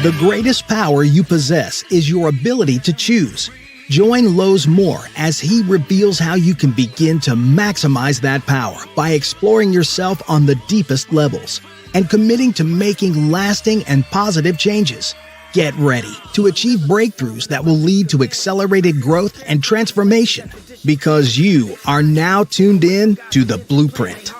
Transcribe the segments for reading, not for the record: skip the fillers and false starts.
The greatest power you possess is your ability to choose. Join Lowe's Moore as he reveals how you can begin to maximize that power by exploring yourself on the deepest levels and committing to making lasting and positive changes. Get ready to achieve breakthroughs that will lead to accelerated growth and transformation, because you are now tuned in to The Blueprint.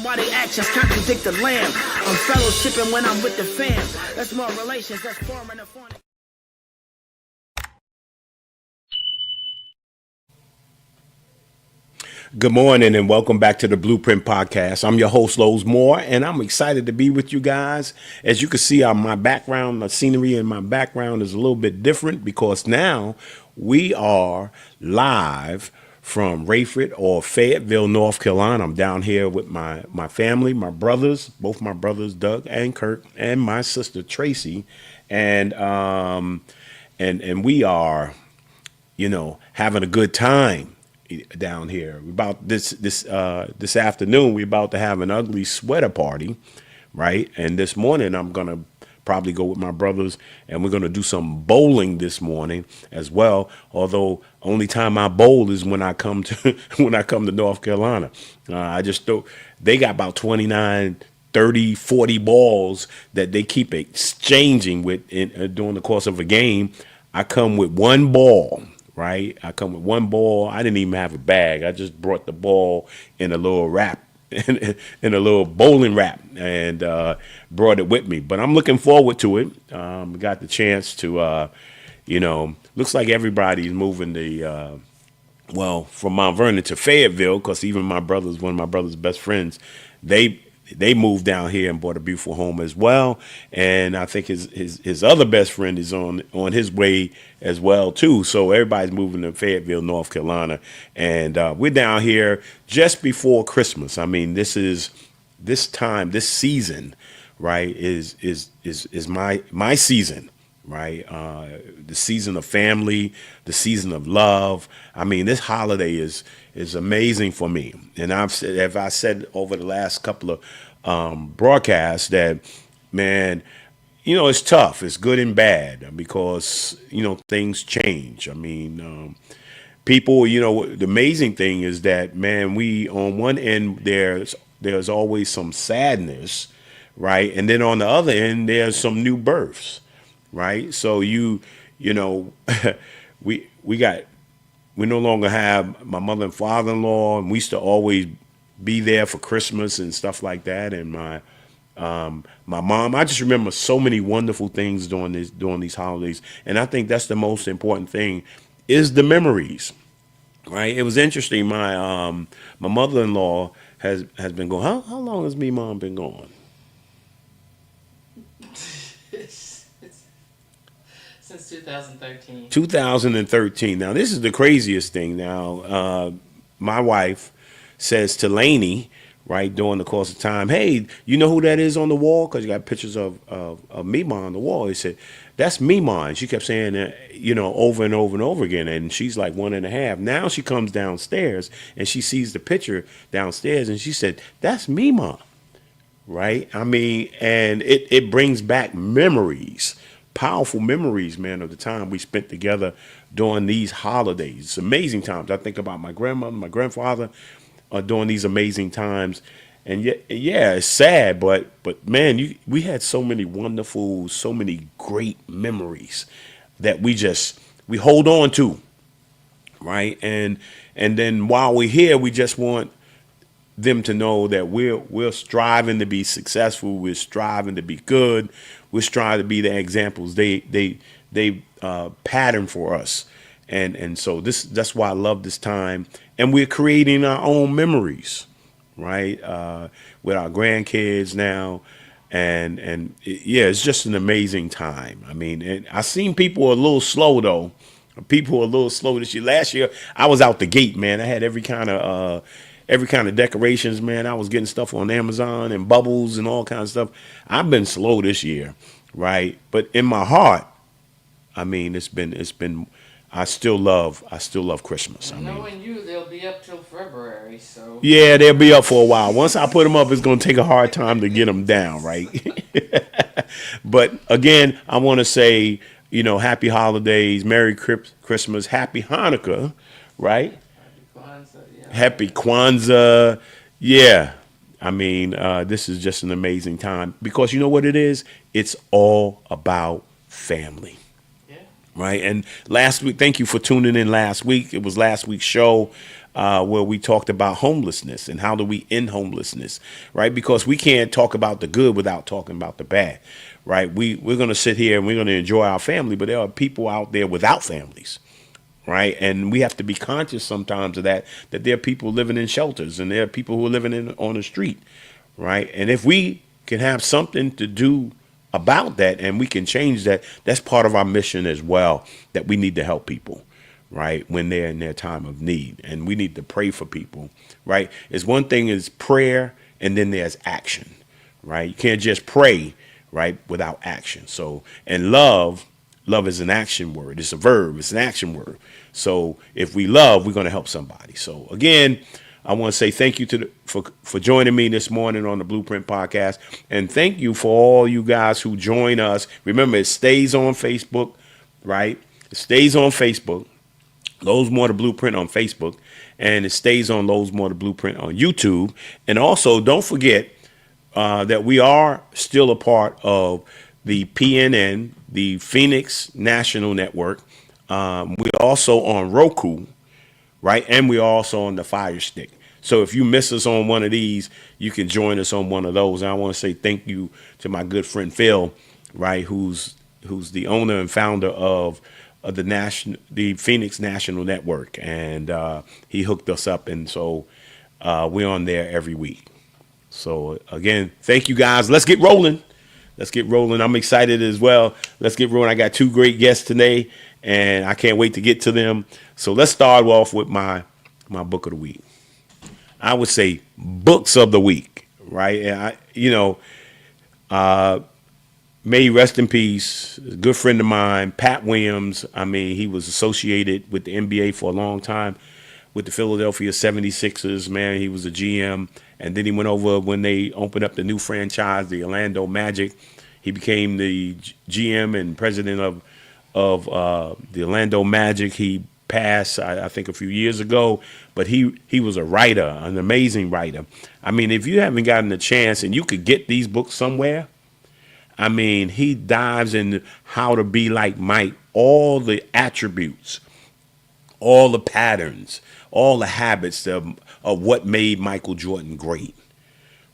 Why the actions contradict the lamb. I'm fellowshipping when I'm with the fam. That's more relations, that's forming a fun. Good morning and welcome back to the Blueprint Podcast. I'm your host, Lowe's Moore, and I'm excited to be with you guys. As you can see, my background, the scenery in my background is a little bit different because now we are live from Rayford or Fayetteville, North Carolina. I'm down here with my family, my brothers, both my brothers, Doug and Kirk, and my sister Tracy, and we are, having a good time down here. About this afternoon, we're about to have an ugly sweater party, right? And this morning, I'm gonna probably go with my brothers, and we're gonna do some bowling this morning as well. Although only time I bowl is when I come to North Carolina. I just thought they got about 29, 30, 40 balls that they keep exchanging with during the course of a game. I come with one ball. Right, I come with one ball. I didn't even have a bag. I just brought the ball in a little wrap, in a little bowling wrap, and brought it with me. But I'm looking forward to it. We got the chance to, looks like everybody's moving from Mount Vernon to Fayetteville, because even one of my brother's best friends, they moved down here and bought a beautiful home as well. And I think his other best friend is on his way as well too. So everybody's moving to Fayetteville, North Carolina, and we're down here just before Christmas. I mean, this season, right, is my season. Right, the season of family, the season of love. I mean, this holiday is amazing for me, and I've said over the last couple of broadcasts that, man, it's tough. It's good and bad because things change. I mean, people. The amazing thing is that, man, we on one end there's always some sadness, right, and then on the other end there's some new births. Right. So we no longer have my mother and father-in-law, and we used to always be there for Christmas and stuff like that. And my mom, I just remember so many wonderful things during these holidays. And I think that's the most important thing is the memories. Right. It was interesting. My mother-in-law has been going. How long has me mom been gone? Since 2013. 2013. Now, this is the craziest thing. Now, my wife says to Lainey, right, during the course of time, hey, you know who that is on the wall? Because you got pictures of Mima on the wall. He said, that's Mima. And she kept saying that, over and over and over again. And she's like 1.5. Now she comes downstairs and she sees the picture downstairs and she said, that's Mima. Right? I mean, and it brings back memories. Powerful memories, man, of the time we spent together during these holidays. It's amazing times. I think about my grandmother, my grandfather during these amazing times. And yet, yeah, it's sad, but man, we had so many wonderful, so many great memories that we hold on to, right? And then while we're here, we just want them to know that we're striving to be successful. We're striving to be good. We're striving to be the examples they pattern for us. And so that's why I love this time. And we're creating our own memories, right? With our grandkids now. And it's just an amazing time. I mean, and I seen people a little slow though. People are a little slow this year. Last year, I was out the gate, man. I had every kind of decorations, man. I was getting stuff on Amazon and bubbles and all kinds of stuff. I've been slow this year, right? But in my heart, I mean, it's been I still love Christmas. I mean, Knowing you, they'll be up till February, so. yeah, they'll be up for a while. Once I put them up, it's going to take a hard time to get them down, right? But again, I want to say, happy holidays, Merry Christmas, Happy Hanukkah, right? Kwanzaa, yeah. Happy Kwanzaa. Yeah. I mean, this is just an amazing time because you know what it is? It's all about family. Right. And last week, thank you for tuning in last week. It was last week's show where we talked about homelessness and how do we end homelessness. Right. Because we can't talk about the good without talking about the bad. Right. We're going to sit here and we're going to enjoy our family. But there are people out there without families. Right. And we have to be conscious sometimes of that there are people living in shelters and there are people who are living on the street. Right. And if we can have something to do about that and we can change that, that's part of our mission as well, that we need to help people, right, when they're in their time of need. And we need to pray for people, right? It's one thing is prayer and then there's action, right? You can't just pray, right, without action. So, and love is an action word. It's a verb. It's an action word. So if we love, we're going to help somebody. So again, I want to say thank you for joining me this morning on the Blueprint Podcast. And thank you for all you guys who join us. Remember, it stays on Facebook, right? It stays on Facebook. Lowe's More the Blueprint on Facebook. And it stays on Lowe's More the Blueprint on YouTube. And also, don't forget that we are still a part of the PNN, the Phoenix National Network. We're also on Roku. Right. And we're also on the Fire Stick. So if you miss us on one of these, you can join us on one of those. And I want to say thank you to my good friend Phil, right, who's the owner and founder of the Phoenix National Network. And he hooked us up. And so we're on there every week. So, again, thank you, guys. Let's get rolling. I'm excited as well. Let's get rolling. I got two great guests today, and I can't wait to get to them. So let's start off with my book of the week. I would say books of the week, right? And may he rest in peace. A good friend of mine, Pat Williams. I mean, he was associated with the NBA for a long time with the Philadelphia 76ers. Man, he was a GM. And then he went over when they opened up the new franchise, the Orlando Magic. He became the GM and president of the Orlando Magic. He passed, I think, a few years ago, but he was a writer, an amazing writer. I mean, if you haven't gotten a chance and you could get these books somewhere, I mean, he dives into how to be like Mike, all the attributes, all the patterns, all the habits of what made Michael Jordan great,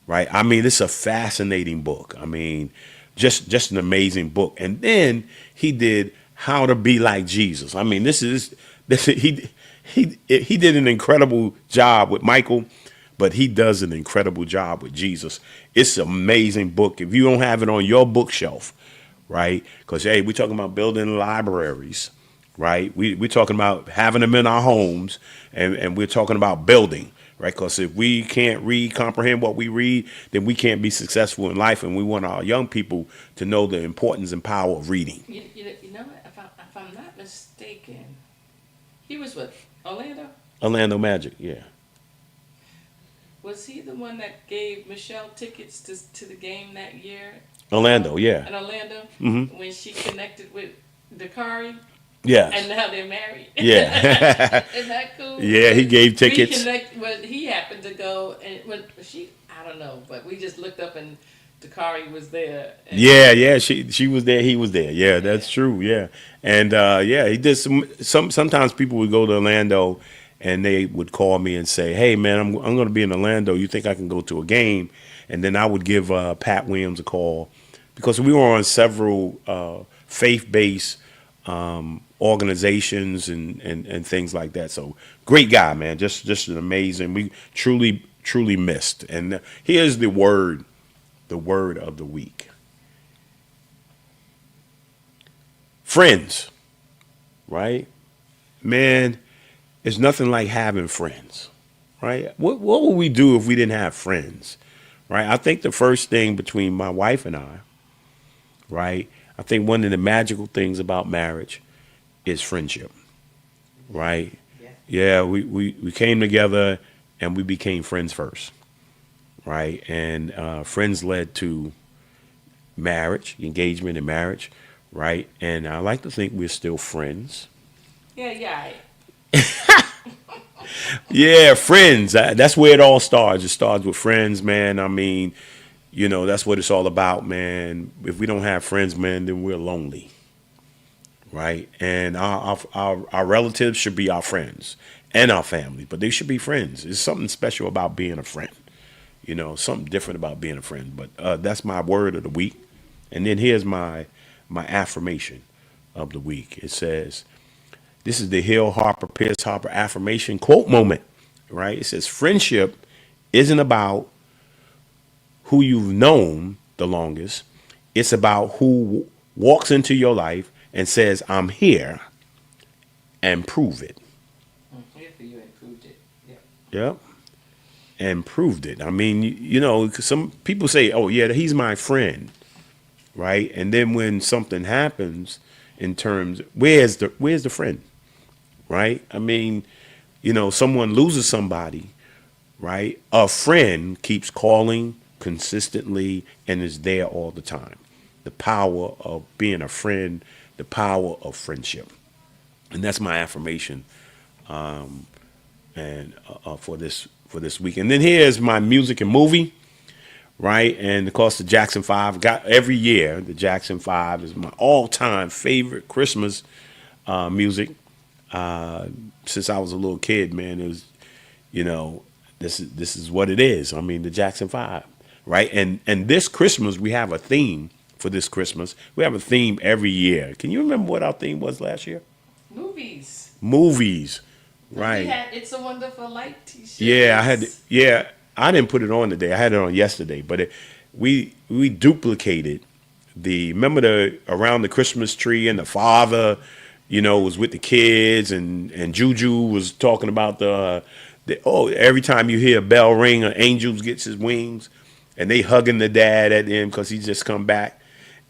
right? I mean, it's a fascinating book. I mean, just an amazing book. And then he did How to Be Like Jesus. I mean, he did an incredible job with Michael, but he does an incredible job with Jesus. It's an amazing book. If you don't have it on your bookshelf, right? Because, hey, we're talking about building libraries, right? We're talking about having them in our homes, and we're talking about building, right? Because if we can't comprehend what we read, then we can't be successful in life, and we want our young people to know the importance and power of reading. You know what? If I'm not mistaken, he was with Orlando? Orlando Magic, yeah. Was he the one that gave Michelle tickets to the game that year? Orlando, yeah. In Orlando? Mm-hmm. When she connected with Dakari? Yeah. And now they're married? Yeah. Isn't that cool? Yeah, he gave tickets. He happened to go, and I don't know, but we just looked up and Dakari was there. Yeah, she was there, he was there. Yeah, that's true, yeah. And he did sometimes people would go to Orlando and they would call me and say, hey, man, I'm going to be in Orlando. You think I can go to a game? And then I would give Pat Williams a call because we were on several faith-based organizations and things like that. So great guy, man. Just an amazing. We truly missed. And here's the word of the week. Friends, right? Man, it's nothing like having friends, right? What would we do if we didn't have friends, right? I think the first thing between my wife and I, right, I think one of the magical things about marriage is friendship, right? Yeah. Yeah, we came together and we became friends first, right? And friends led to marriage, engagement and marriage, right? And I like to think we're still friends. Yeah, yeah. Yeah, friends. That's where it all starts. It starts with friends, man. I mean, that's what it's all about, man. If we don't have friends, man, then we're lonely, right? And our relatives should be our friends and our family, but they should be friends. There's something special about being a friend, something different about being a friend. But that's my word of the week. And then here's my affirmation of the week. It says, this is the Hill Harper Pierce Harper affirmation quote moment, right? It says, friendship isn't about who you've known the longest. It's about who walks into your life and says, I'm here, and prove it. Here for you and proved it. Yeah. Yep. And proved it. I mean, 'cause some people say, oh, yeah, he's my friend, right? And then when something happens in terms, where's the friend, right? I mean, someone loses somebody, right? A friend keeps calling consistently and is there all the time. The power of being a friend, the power of friendship. And that's my affirmation and for this week. And then here's my music and movie, right? And of course, the Jackson 5. Got every year, the Jackson 5 is my all-time favorite Christmas music. Since I was a little kid, man, it was, this is what it is. I mean, the Jackson 5, right? And this Christmas, we have a theme for this Christmas. We have a theme every year. Can you remember what our theme was last year? Movies, right? We had It's a Wonderful Life t-shirts. Yeah, I didn't put it on today. I had it on yesterday, but we duplicated remember the around the Christmas tree and the father, was with the kids and Juju was talking about every time you hear a bell ring, an angel gets his wings, and they hugging the dad at him because he just come back,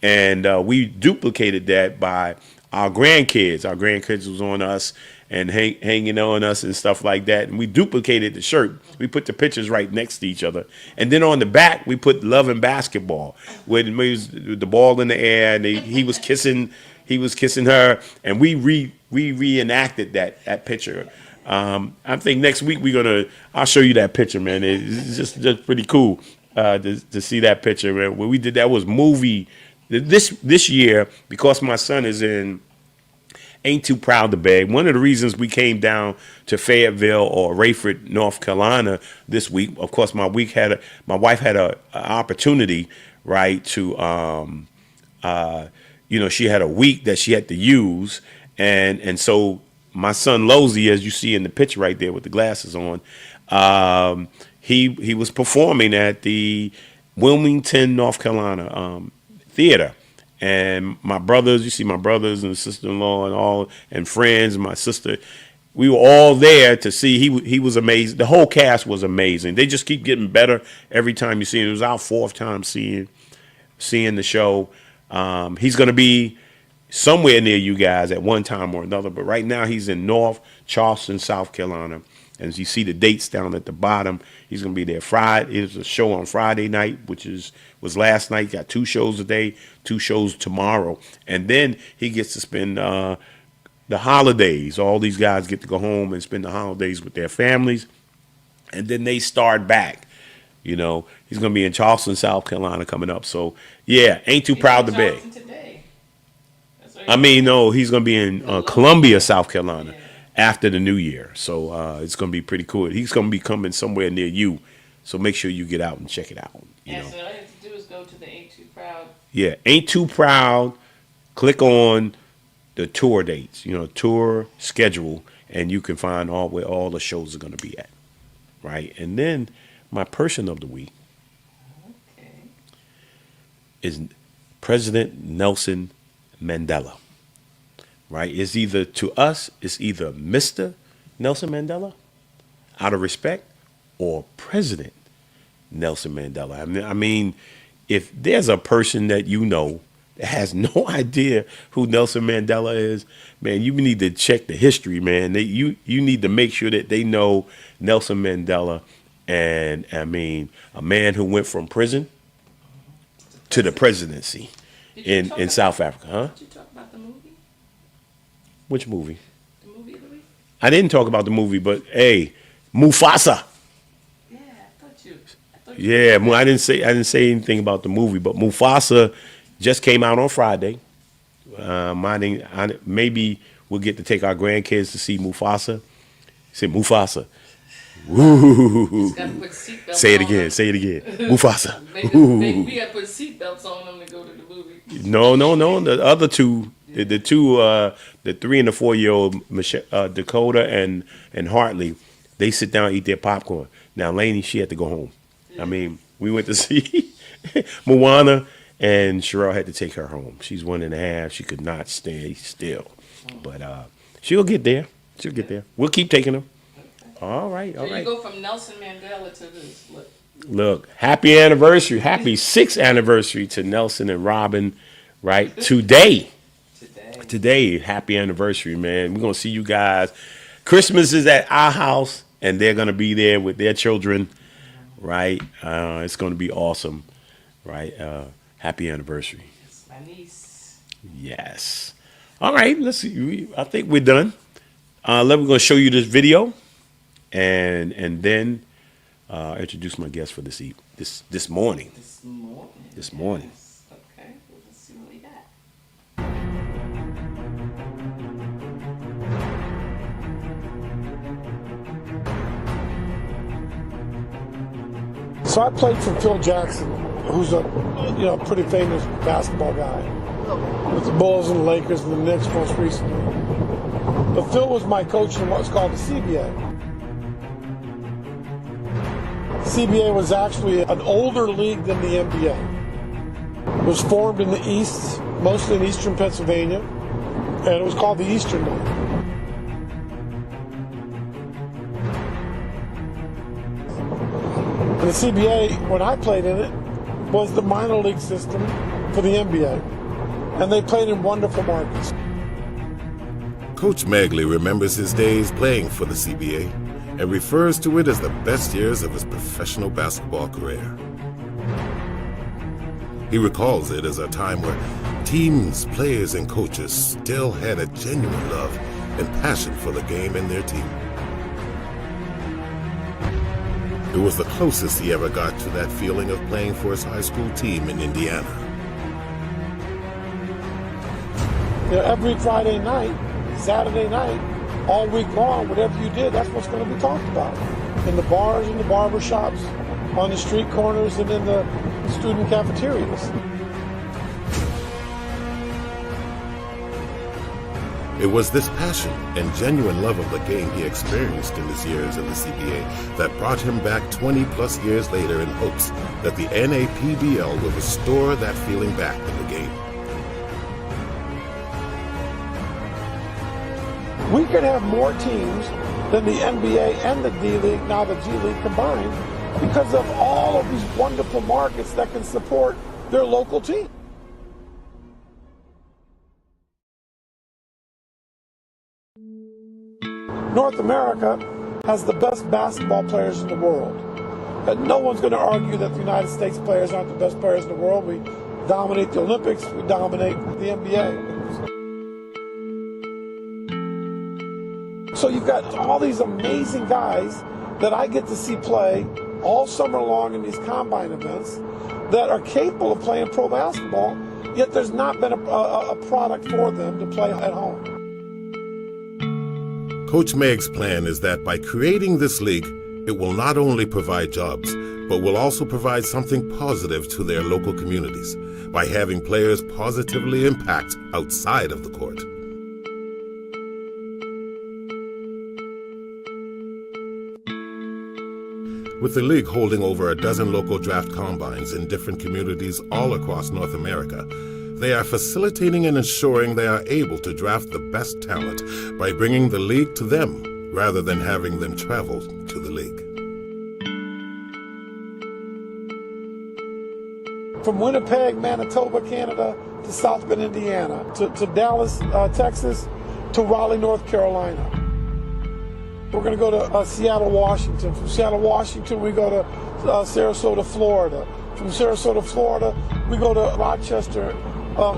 and we duplicated that by our grandkids. Our grandkids was on us and hanging on us and stuff like that. And we duplicated the shirt. We put the pictures right next to each other. And then on the back, we put love and basketball with the ball in the air. And he was kissing her. And we reenacted that picture. I think next week I'll show you that picture, man. It's just pretty cool to see that picture. Man. When we did that was movie this year, because my son is in Ain't Too Proud to Beg. One of the reasons we came down to Fayetteville or Rayford, North Carolina this week, of course, my wife had a opportunity, right, to, she had a week that she had to use. And so my son Losey, as you see in the picture right there with the glasses on, he was performing at the Wilmington, North Carolina theater. And my brothers, you see my brothers and sister-in-law and friends and my sister, we were all there to see. He was amazing. The whole cast was amazing. They just keep getting better every time you see it. It was our fourth time seeing the show. He's going to be somewhere near you guys at one time or another. But right now he's in North Charleston, South Carolina. And as you see the dates down at the bottom, he's going to be there Friday. There's a show on Friday night, which was last night. Got 2 shows today, 2 shows tomorrow. And then he gets to spend the holidays. All these guys get to go home and spend the holidays with their families. And then they start back. He's going to be in Charleston, South Carolina coming up. So, yeah, Ain't Too Proud to Beg. No, he's going to be in Columbia, South Carolina. Yeah. After the new year. So it's going to be pretty cool. He's going to be coming somewhere near you. So make sure you get out and check it out. So all you have to do is go to the Ain't Too Proud. Yeah, Ain't Too Proud. Click on the tour dates, tour schedule, and you can find where all the shows are going to be at. Right? And then my person of the week is President Nelson Mandela. Right? It's either Mr. Nelson Mandela, out of respect, or President Nelson Mandela. I mean, if there's a person that that has no idea who Nelson Mandela is, man, you need to check the history, man. You need to make sure that they know Nelson Mandela, and I mean, a man who went from prison to the presidency in South Africa, huh? Did you talk about the movie? Which movie? The movie of the week? I didn't talk about the movie, but hey, Mufasa. Yeah, I thought you. Yeah, I didn't say anything about the movie, but Mufasa just came out on Friday. Maybe we'll get to take our grandkids to see Mufasa. Say Mufasa. Woo. Say it again. Say it again. Mufasa. Maybe we got to put seatbelts on them to go to the movie. No. The other two, the 3 and the 4-year-old, Dakota and Hartley, they sit down and eat their popcorn. Now, Lainey, she had to go home. Yeah. I mean, we went to see Moana, and Sherelle had to take her home. She's 1.5. She could not stay still. But she'll get there. She'll get there. We'll keep taking her. All right. So you go from Nelson Mandela to this. Look, happy anniversary. Happy 6th anniversary to Nelson and Robin, right? Today, happy anniversary, man. We're going to see you guys. Christmas is at our house, and they're going to be there with their children, right? It's going to be awesome, right? Happy anniversary. It's my niece. Yes. All right, let's see. I think we're done. We're going to show you this video, and then introduce my guest for this morning. This morning. Yes. Okay, let's see what we got. So I played for Phil Jackson, who's a pretty famous basketball guy with the Bulls and the Lakers and the Knicks most recently. But Phil was my coach in what's called the CBA. CBA was actually an older league than the NBA. It was formed in the East, mostly in eastern Pennsylvania, and it was called the Eastern League. And the CBA, when I played in it, was the minor league system for the NBA, and they played in wonderful markets. Coach Magley remembers his days playing for the CBA and refers to it as the best years of his professional basketball career. He recalls it as a time where teams, players, and coaches still had a genuine love and passion for the game and their team. It was the closest he ever got to that feeling of playing for his high school team in Indiana. Every Friday night, Saturday night, all week long, whatever you did, that's what's going to be talked about. In the bars, in the barber shops, on the street corners, and in the student cafeterias. It was this passion and genuine love of the game he experienced in his years in the CBA that brought him back 20-plus years later in hopes that the NAPBL will restore that feeling back in the game. We could have more teams than the NBA and the D-League, now the G-League combined, because of all of these wonderful markets that can support their local team. North America has the best basketball players in the world. And no one's going to argue that the United States players aren't the best players in the world. We dominate the Olympics, we dominate the NBA. So you've got all these amazing guys that I get to see play all summer long in these combine events that are capable of playing pro basketball, yet there's not been a product for them to play at home. Coach Meg's plan is that by creating this league, it will not only provide jobs, but will also provide something positive to their local communities by having players positively impact outside of the court. With the league holding over a dozen local draft combines in different communities all across North America, they are facilitating and ensuring they are able to draft the best talent by bringing the league to them rather than having them travel to the league. From Winnipeg, Manitoba, Canada, to South Bend, Indiana, to Dallas, Texas, to Raleigh, North Carolina. We're going to go to Seattle, Washington. From Seattle, Washington, we go to Sarasota, Florida. From Sarasota, Florida, we go to Rochester,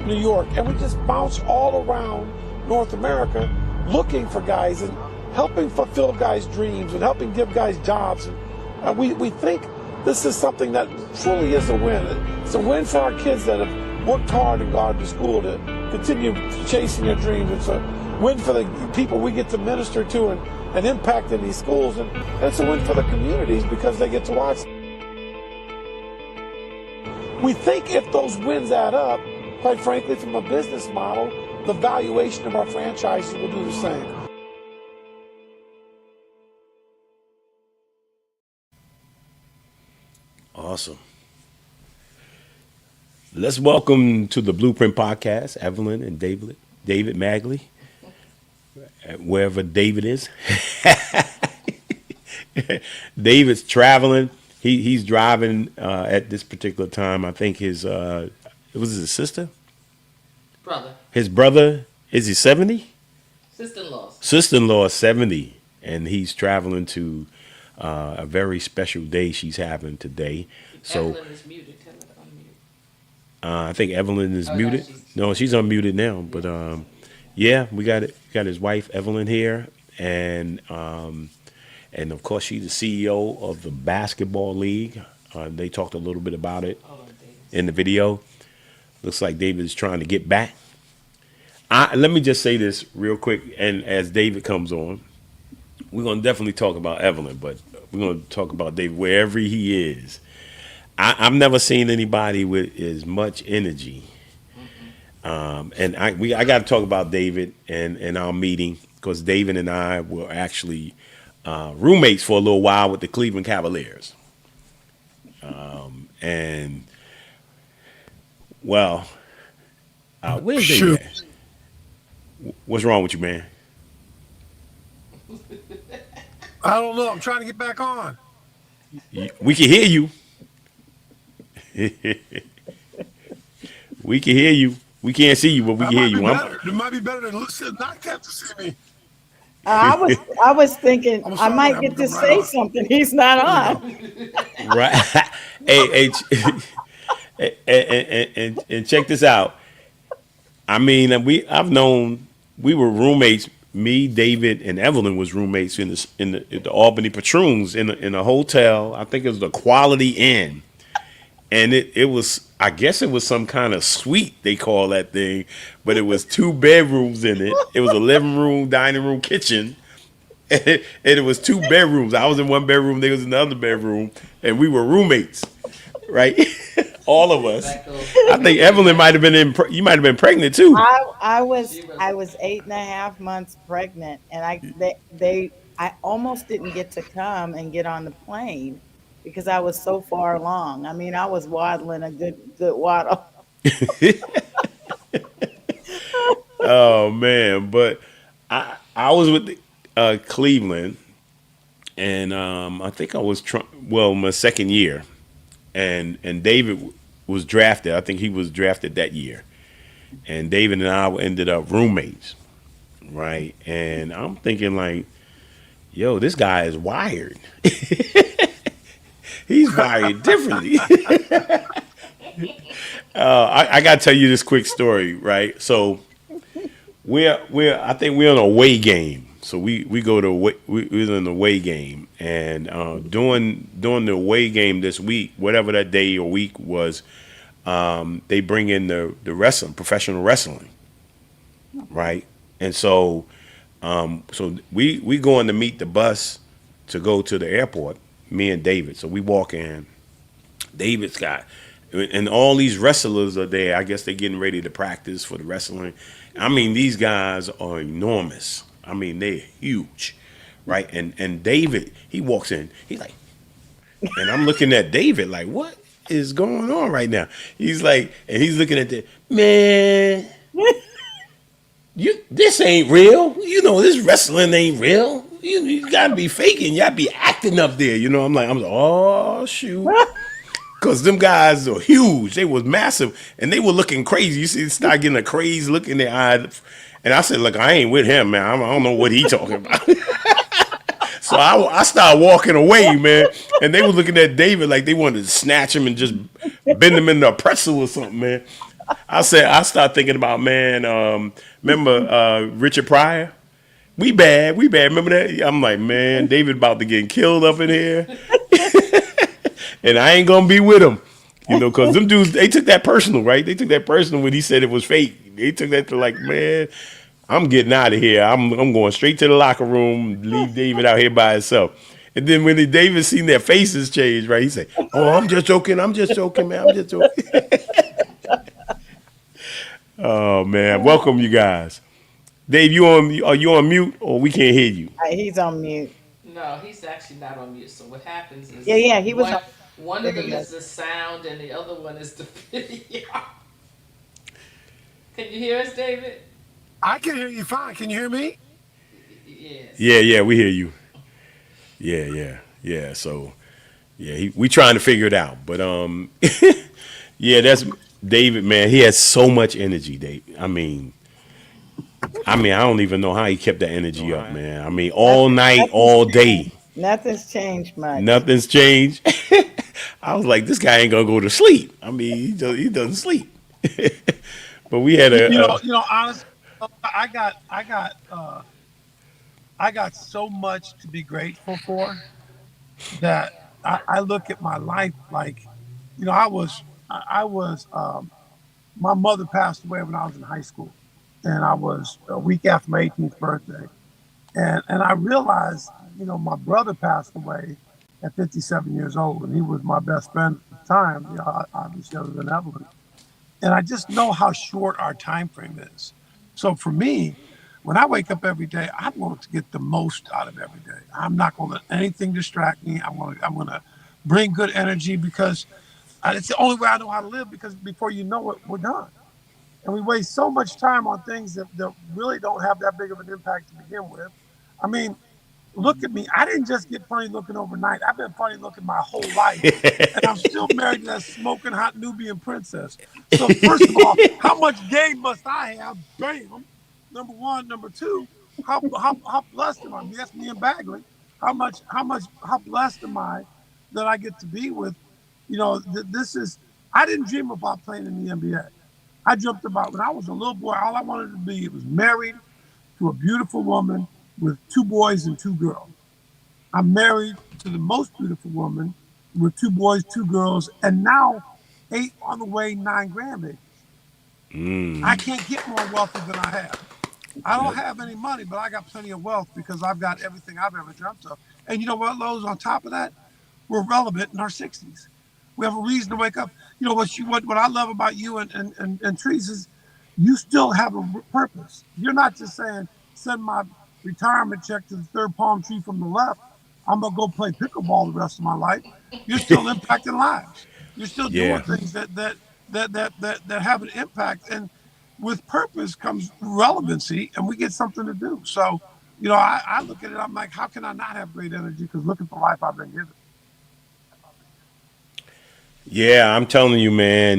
New York. And we just bounce all around North America looking for guys and helping fulfill guys' dreams and helping give guys jobs. And we think this is something that truly is a win. It's a win for our kids that have worked hard and gone to school to continue chasing their dreams. It's a win for the people we get to minister to and impact in these schools. And it's a win for the communities because they get to watch. We think if those wins add up, quite frankly, from a business model, the valuation of our franchises will do the same. Awesome. Let's welcome to the Blueprint Podcast, Evelyn and David Magley, wherever David is. David's traveling. He's driving at this particular time. I think it was his sister? Brother. His brother, is he 70? Sister-in-law. Sister-in-law is 70, and he's traveling to a very special day she's having today. So Evelyn is muted. Tell her to unmute. I think Evelyn is muted. No, She's unmuted now. But yeah, we got his wife Evelyn here, and of course she's the CEO of the basketball league. They talked a little bit about it in the video. Looks like David is trying to get back. Let me just say this real quick, and as David comes on, we're going to definitely talk about Evelyn, but we're going to talk about David wherever he is. I've never seen anybody with as much energy. And I got to talk about David and our meeting, because David and I were actually roommates for a little while with the Cleveland Cavaliers. And, well, where's David at? What's wrong with you, man? I don't know. I'm trying to get back on. We can hear you. We can hear you. We can't see you, but we can hear you. It might be better than not get to see me. I was thinking I might get to say something. He's not on. Right. Hey, and check this out. I mean, we were roommates. Me, David, and Evelyn was roommates in the Albany Patroons in a hotel. I think it was the Quality Inn, and it was, I guess it was some kind of suite they call that thing, but it was 2 bedrooms in it. It was a living room, dining room, kitchen, and it was 2 bedrooms. I was in one bedroom, they was in the other bedroom, and we were roommates, right? All of us. I think Evelyn might have been you might have been pregnant too. I was 8.5 months pregnant, and I almost didn't get to come and get on the plane because I was so far along. I mean, I was waddling a good waddle. Oh man, but I was with Cleveland, and I think I was my second year, and David was drafted. I think he was drafted that year, and David and I ended up roommates, right? And I'm thinking like, yo, this guy is wired. He's wired differently. I gotta tell you this quick story, right? So I think we're on a away game. So we go to we're in the away game, and during the away game this week, whatever that day or week was, they bring in the wrestling, professional wrestling, right? And so we going to meet the bus to go to the airport, me and David. So we walk in, David's got, and all these wrestlers are there. I guess they're getting ready to practice for the wrestling. I mean, these guys are enormous. I mean, they're huge, right? And David, he walks in, he's like, and I'm looking at David like, what is going on right now? He's like, and he's looking at the man. This ain't real. You know, this wrestling ain't real. You gotta be faking. You gotta be acting up there. You know, I'm like, oh shoot. Cause them guys are huge. They was massive, and they were looking crazy. You see, they start getting a crazy look in their eye. And I said, "Look, I ain't with him, man. I don't know what he talking about." So I started walking away, man. And they were looking at David like they wanted to snatch him and just bend him into a pretzel or something, man. I started thinking about, man. Remember Richard Pryor? We bad, we bad. Remember that? I'm like, man, David about to get killed up in here, and I ain't gonna be with him, because them dudes they took that personal, right? They took that personal when he said it was fake. They took that to like, man, I'm getting out of here. I'm going straight to the locker room, leave David out here by himself. And then when David seen their faces change, right? He said, "Oh, I'm just joking. I'm just joking, man. I'm just joking." Oh man, welcome you guys. Dave, are you on mute or we can't hear you? He's on mute. No, he's actually not on mute. So what happens is Yeah, yeah, he was one on. one There of he them is is. the sound and the other one is the video. Can you hear us, David? I can hear you fine. Can you hear me? Yes. Yeah, we hear you. Yeah. So yeah, we trying to figure it out. But yeah, that's David, man. He has so much energy, Dave. I don't even know how he kept that energy up, man. All night, all Nothing's day. changed. Nothing's changed much. Nothing's changed. I was like, this guy ain't gonna go to sleep. He doesn't sleep. But we had Honestly, I got so much to be grateful for that I look at my life like, I was, my mother passed away when I was in high school, and I was a week after my 18th birthday, and I realized, my brother passed away at 57 years old, and he was my best friend at the time, obviously other than Evelyn. And I just know how short our time frame is. So for me, when I wake up every day, I want to get the most out of every day. I'm not going to let anything distract me. I'm going to bring good energy because it's the only way I know how to live. Because before you know it, we're done, and we waste so much time on things that really don't have that big of an impact to begin with. I mean, look at me. I didn't just get funny looking overnight. I've been funny looking my whole life. And I'm still married to that smoking hot Nubian princess. So first of all, how much game must I have? Bam. Number one. Number two, how blessed am I? Yes, me and Bagley. How blessed am I that I get to be with, this is, I didn't dream about playing in the NBA. I dreamt about when I was a little boy, all I wanted to be was married to a beautiful woman with two boys and two girls. I'm married to the most beautiful woman with two boys, two girls, and now eight on the way, nine grandbabies. I can't get more wealthy than I have. I don't have any money, but I got plenty of wealth because I've got everything I've ever dreamt of. And you know what, Lowe's, on top of that, we're relevant in our 60s. We have a reason to wake up. What I love about you and Trees is you still have a purpose. You're not just saying, send my retirement check to the third palm tree from the left. I'm gonna go play pickleball the rest of my life. You're still impacting lives. You're still doing yeah. things that have an impact. And with purpose comes relevancy, and we get something to do. So, I look at it, I'm like, how can I not have great energy? Because look at the life I've been given. Yeah, I'm telling you,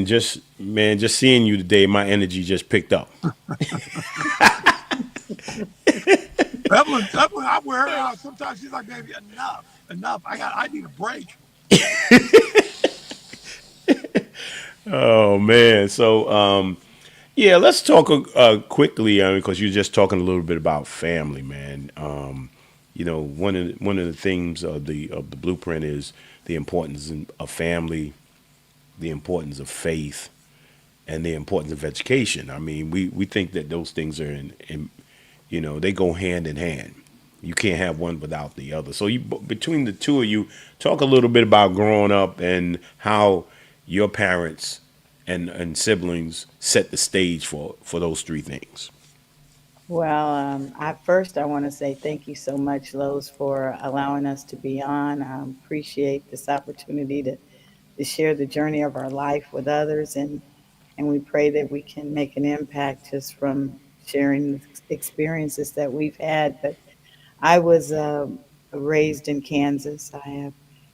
just seeing you today, my energy just picked up. Evelyn, I wear her out. Sometimes she's like, baby, enough. I need a break. Oh man. So yeah, let's talk quickly because you're just talking a little bit about family, man. One of the themes of the blueprint is the importance of family, the importance of faith, and the importance of education. We think that those things are they go hand in hand. You can't have one without the other. So between the two of you, talk a little bit about growing up and how your parents and siblings set the stage for those three things. Well, I want to say thank you so much, Lowe's, for allowing us to be on. Appreciate this opportunity to share the journey of our life with others, and we pray that we can make an impact just from sharing the experiences that we've had. But I was raised in Kansas. I have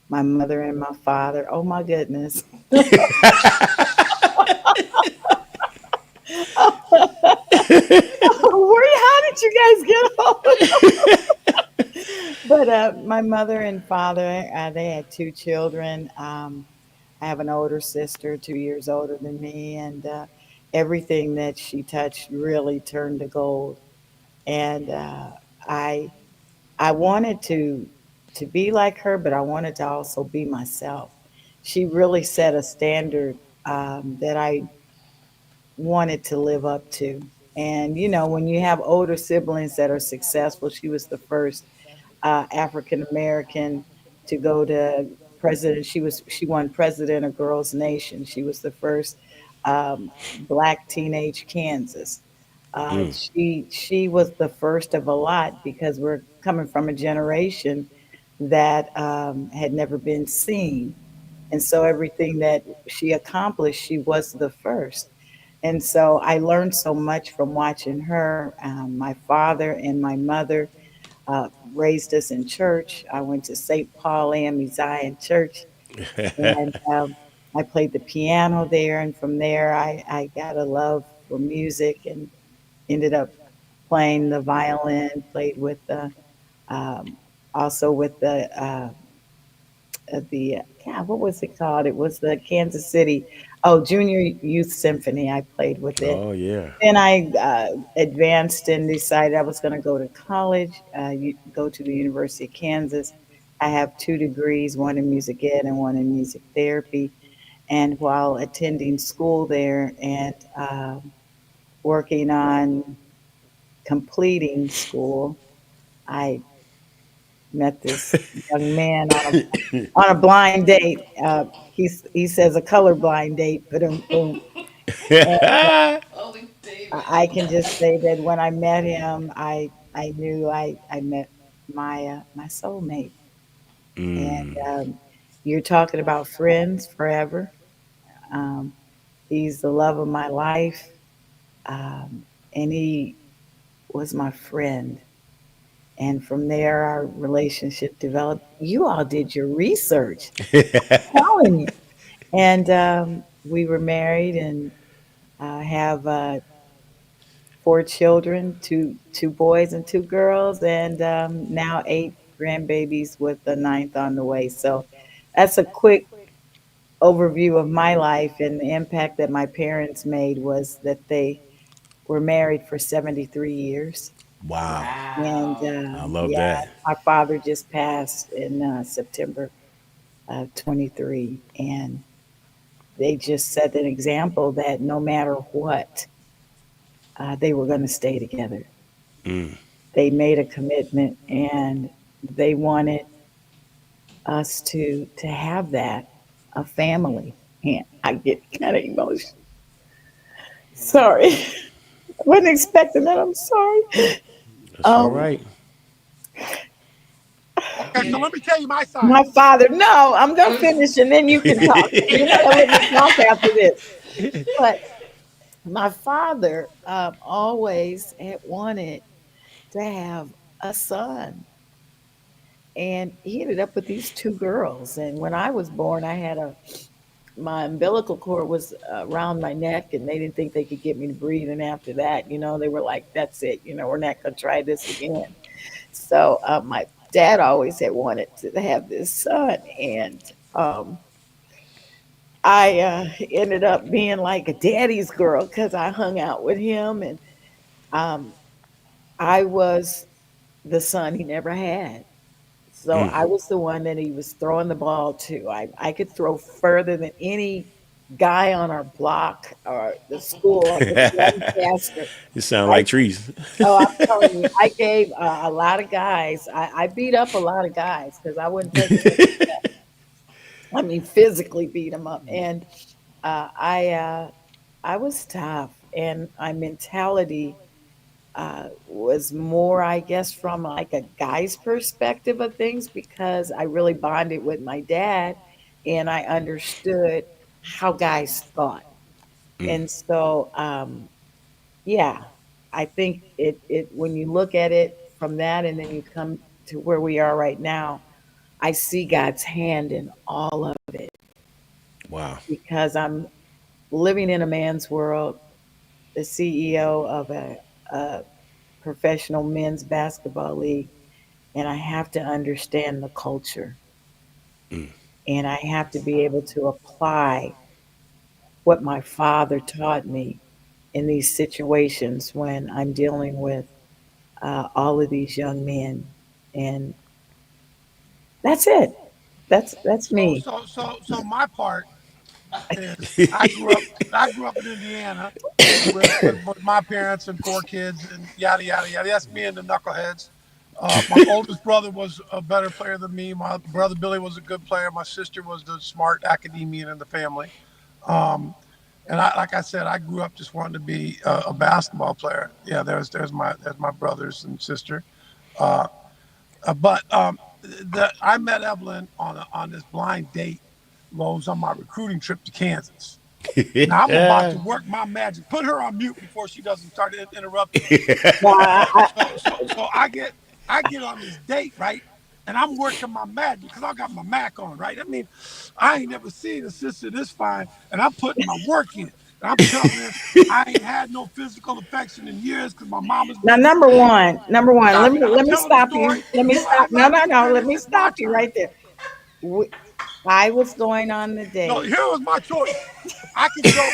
my mother and my father. Oh my goodness. How did you guys get all of them? But my mother and father, they had two children. I have an older sister, 2 years older than me, and everything that she touched really turned to gold. And I I wanted to be like her, but I wanted to also be myself. She really set a standard that I wanted to live up to. And you know, when you have older siblings that are successful, she was the first African American to go to president. She won president of Girls Nation. She was the first black teenage Kansas. She was the first of a lot because we're coming from a generation that had never been seen, and so everything that she accomplished, she was the first. And so I learned so much from watching her. My father and my mother raised us in church. I went to St. Paul AME Zion Church, and I played the piano there. And from there, I got a love for music and ended up playing the violin. Played with the also with the God, what was it called? It was the Kansas City Junior Youth Symphony. I played with it. Oh yeah. Then I advanced and decided I was going to go to college, go to the University of Kansas. I have 2 degrees, one in music ed and one in music therapy. And while attending school there and working on completing school, I met this young man on a blind date. He says a color blind date, but boom. And Holy David. I can just say that when I met him, I knew I met my soulmate. And you're talking about friends forever. Um, he's the love of my life, and he was my friend. And from there, our relationship developed. You all did your research, telling you. And we were married and have 4 children, two boys and 2 girls, and now 8 grandbabies with the ninth on the way. So that's a quick overview of my life, and the impact that my parents made was that they were married for 73 years. Wow. And Wow. I love yeah, that. my father just passed in September 23, and they just set an example that no matter what, they were going to stay together. They made a commitment, and they wanted us to have that, a family. And I get kind of emotional. Sorry, I wasn't expecting that. I'm sorry. That's all Um, right. I Okay, get so let it. me tell you my side. my father. No, I'm I gonna was finish, and then you can talk. You're not gonna let me talk after this. But my father always had wanted to have a son, and he ended up with these 2 girls. And when I was born, I had a my umbilical cord was around my neck, and they didn't think they could get me to breathe. And after that, you know, they were like, "That's it. You know, we're not gonna try this again." So my dad always had wanted to have this son, and I ended up being like a daddy's girl because I hung out with him, and um, I was the son he never had. So I was the one that he was throwing the ball to. I could throw further than any guy on our block or the school. I could run faster. You sound I like trees. Oh, I'm telling you, I gave a lot of guys. I beat up a lot of guys because I wouldn't take it. I mean, physically beat them up, and uh, I uh, I was tough, and my mentality was more, I guess, from like a guy's perspective of things because I really bonded with my dad, and I understood how guys thought, and so yeah, I think it when you look at it from that, and then you come to where we are right now. I see God's hand in all of it Wow. because I'm living in a man's world, the CEO of a professional men's basketball league, and I have to understand the culture. And I have to be able to apply what my father taught me in these situations when I'm dealing with all of these young men. And that's it. That's So, me. so my part is I grew up in Indiana with my parents and 4 kids and yada yada yada. That's me and the knuckleheads. My oldest brother was a better player than me. My brother Billy was a good player. My sister was the smart academician in the family. Um, and like I said, I grew up just wanting to be a basketball player. Yeah, there's my brothers and sister. Uh, but I met Evelyn on this blind date. Was on my recruiting trip to Kansas. Now I'm about to work my magic. Put her on mute before she doesn't start interrupting me. No, So I get on this date, right? And I'm working my magic because I got my Mac on, right? I mean, I ain't never seen a sister this fine, and I'm putting my work in. And I'm telling her I ain't had no physical affection in years because my mama's now, been sick. number one, Stop it. I'm let me telling the stop you. story. Let me You stop. act No, like no, you no. Let finished. me It's my stop you turn. right there. We, I was going on the No, date. here was my choice. I could go.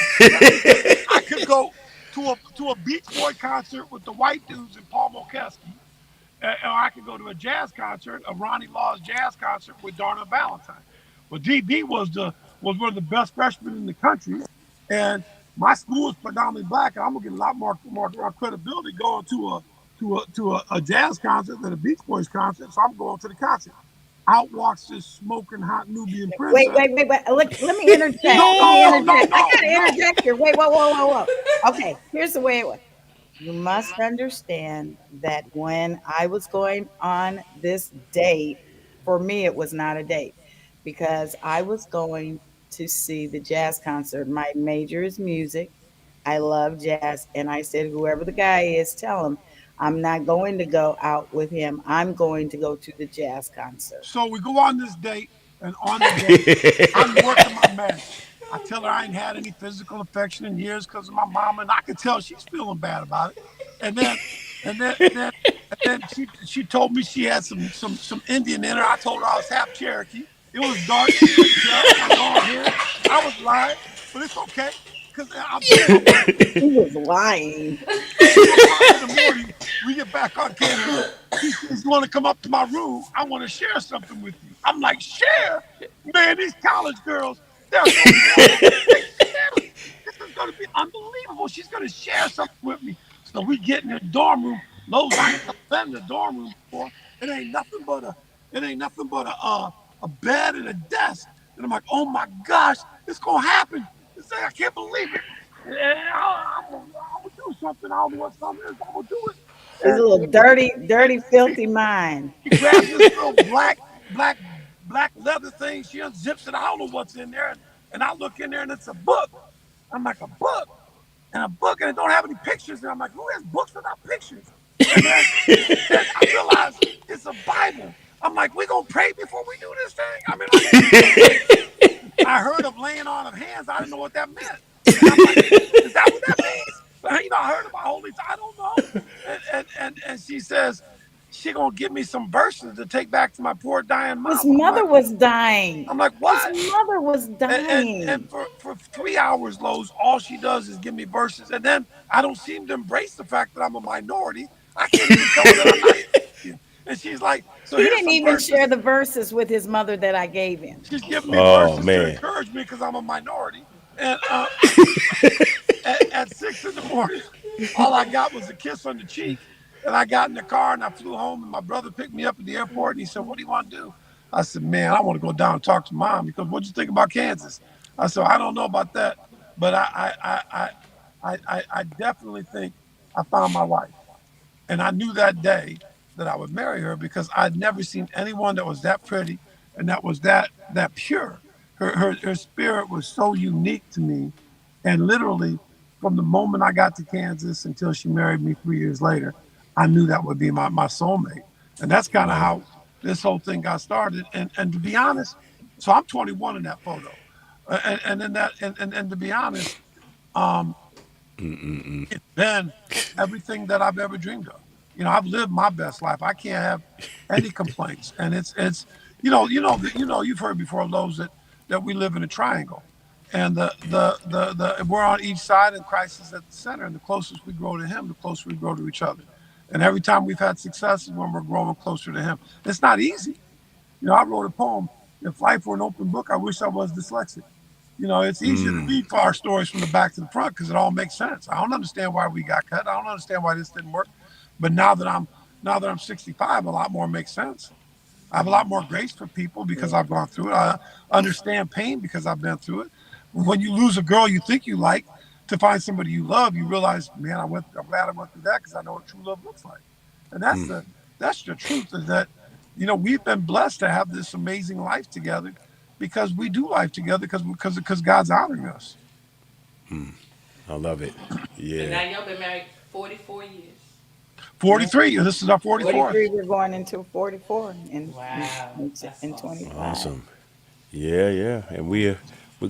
I could go to a Beach Boy concert with the white dudes and Paul Mokeski, or I could go to a jazz concert, a Ronnie Law's jazz concert with Darnell Valentine. Well, DB was one of the best freshmen in the country, and my school is predominantly black, and I'm gonna get a lot more credibility going to a jazz concert than a Beach Boys concert. So I'm going to the concert. Out walks this smoking hot Nubian princess. Wait. Let me interject. No, Let no, me no, no, interject. I no, got to no. interject here. Wait, whoa. Okay, here's the way it was. You must understand that when I was going on this date, for me, it was not a date because I was going to see the jazz concert. My major is music. I love jazz. And I said, whoever the guy is, tell him I'm not going to go out with him. I'm going to go to the jazz concert. So we go on this date, and on the date, I'm working my magic. I tell her I ain't had any physical affection in years because of my mama, and I could tell she's feeling bad about it. And then, and then she told me she had some Indian in her. I told her I was half Cherokee. It was dark. She couldn't tell. I got long hair. I was lying, but it's okay because I'm doing my magic. He was lying. 2 o'clock in the morning, we get back on campus. She says, "You want to come up to my room? I want to share something with you." I'm like, "Share? Man, these college girls, they're so boring. They share. This is going to be unbelievable. She's going to share something with me." So we get in the dorm room. Lowe's, I ain't never been in the dorm room before. It ain't nothing but a bed and a desk. And I'm like, "Oh my gosh, it's going to happen." It's like, I can't believe it. Yeah, I'm gonna do something. I don't know what something is. I'm gonna do it. His And little dirty, filthy mind. she grabs this little black, black leather thing. She unzips it. I don't know what's in there. And I look in there and it's a book. I'm like, a book? And a book, and it don't have any pictures. And I'm like, who has books without pictures? And then I realized it's a Bible. I'm like, we gonna pray before we do this thing? I mean, I heard of laying on of hands. I didn't know what that meant. And I'm like, is that what that means? I heard about holy. I don't know. And she says she gonna give me some verses to take back to my poor dying His mama. mother was dying. I'm like, His what? mother was And dying. for 3 hours, Lowe's, all she does is give me verses, and then I don't seem to embrace the fact that I'm a minority. I can't even tell her that I'm not Indian. And she's like, so He here's didn't some even verses. share the verses with his mother that I gave him. She's giving me Oh verses to man. encourage me because I'm a minority. And at 6 in the morning, all I got was a kiss on the cheek. And I got in the car and I flew home. And my brother picked me up at the airport and he said, "What do you want to do?" I said, "Man, I want to go down and talk to mom because what'd you think about Kansas?" I said, "I don't know about that, but I definitely think I found my wife." And I knew that day that I would marry her because I'd never seen anyone that was that pretty and that was that pure. Her spirit was so unique to me. And literally, from the moment I got to Kansas until she married me 3 years later, I knew that would be my soulmate. And that's kind of Wow. how this whole thing got started. And to be honest, so I'm 21 in that photo, and in that and to be honest, um, it's been everything that I've ever dreamed of. I've lived my best life. I can't have any complaints. And it's you've heard before, Lowe's, that we live in a triangle, and the we're on each side, and Christ is at the center. And the closest we grow to Him, the closer we grow to each other. And every time we've had success is when we're growing closer to Him. It's not easy. I wrote a poem. If life were an open book, I wish I was dyslexic. It's easier to read our stories from the back to the front because it all makes sense. I don't understand why we got cut. I don't understand why this didn't work. But now that I'm 65, a lot more makes sense. I have a lot more grace for people because I've gone through it. I understand pain because I've been through it. When you lose a girl you think you like to find somebody you love, you realize, man, I'm glad I went through that because I know what true love looks like. And that's the truth, is that we've been blessed to have this amazing life together because we do life together because God's honoring us. I love it. Yeah. And now y'all been married 44 years. 43. This is our 44th. 43, we're going into 44 Wow, in that's 25. Awesome. Yeah. And we're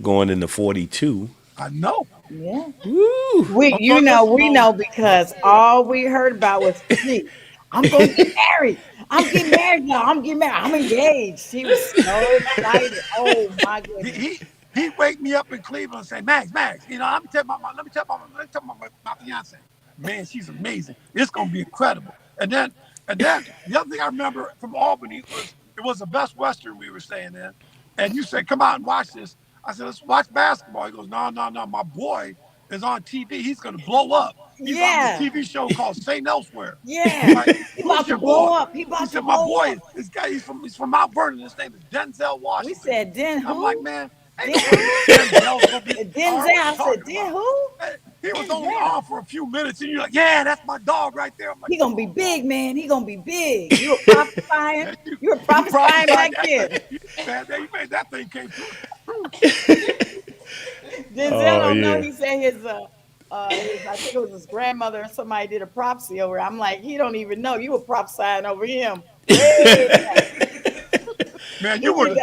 going into 42. I know. Yeah. Woo! We know because all we heard about was me. I'm going to get married. I'm getting married now. I'm getting married. I'm engaged. He was so excited. Oh my goodness. He wake me up in Cleveland and say, Max, let me tell my fiance. Man, she's amazing. It's gonna be incredible. And then the other thing I remember from Albany was it was the Best Western we were staying in. And you said, come out and watch this. I said, let's watch basketball. He goes, no. My boy is on TV. He's gonna blow up. He's on this TV show called St. Elsewhere. Yeah. Like, He about to blow up. He said, my boy, this guy, he's from Mount Vernon. His name is Denzel Washington. We said, Den who? I'm like, man, Denzel. I said, Den who? He was only on for a few minutes, and you're like, yeah, that's my dog right there. I'm like, he gonna be big, man. He gonna be big. You were prophesying. You were prophesying back then. Man, you made that thing came through. Denzel don't know. He said his I think it was his grandmother and somebody did a prophecy over. I'm like, he don't even know. You were prophesying over him. Man, you took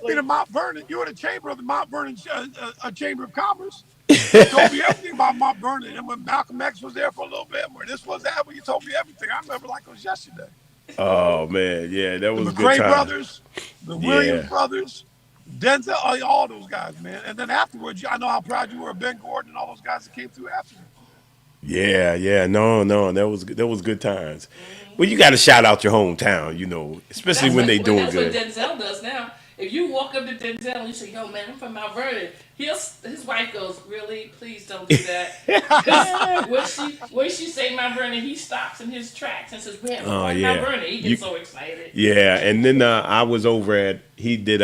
me to Mount Vernon. You were the chamber of the Mount Vernon Chamber of Commerce. You told me everything about Mount Vernon. And when Malcolm X was there for a little bit, where this was that, you told me everything. I remember like it was yesterday. Oh man, yeah, that was the a good McRae time. brothers, the Williams brothers, Denzel, all those guys, man. And then afterwards, I know how proud you were of Ben Gordon and all those guys that came through after you. Yeah, no, that was good times. Well, you got to shout out your hometown, especially when they doing good. That's what Denzel does now. If you walk up to Denzel and you say, "Yo, man, I'm from Mount Vernon," his wife goes, "Really? Please don't do that." when she say Mount Vernon, he stops in his tracks and says, "Where? Mount Vernon?" He gets so excited. Yeah, and then I was over he did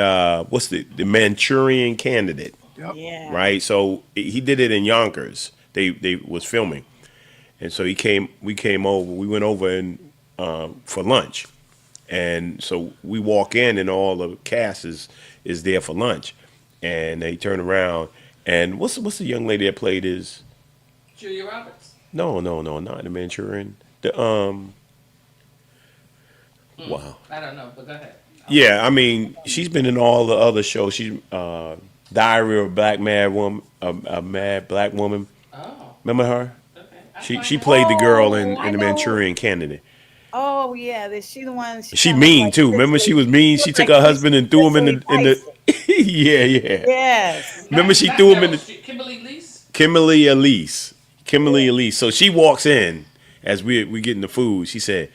what's the Manchurian Candidate? Yep. Yeah. Right. So he did it in Yonkers. They was filming, and so we came over. We went over and for lunch. And so we walk in, and all the cast is there for lunch, and they turn around, and what's the young lady that played his? Julia Roberts. No, not the Manchurian. Wow. I don't know, but go ahead. Yeah, I mean, she's been in all the other shows. She's Diary of a Black Mad Woman, a Mad Black Woman. Oh. Remember her? Okay. She played the girl in the Manchurian Candidate. Oh yeah, is she the one? She mean too. Remember, she was mean. She took her husband and threw him in the. Yeah. Yes. Remember, she threw him in the. Kimberly Elise. Kimberly Elise. So she walks in as we getting the food. She said,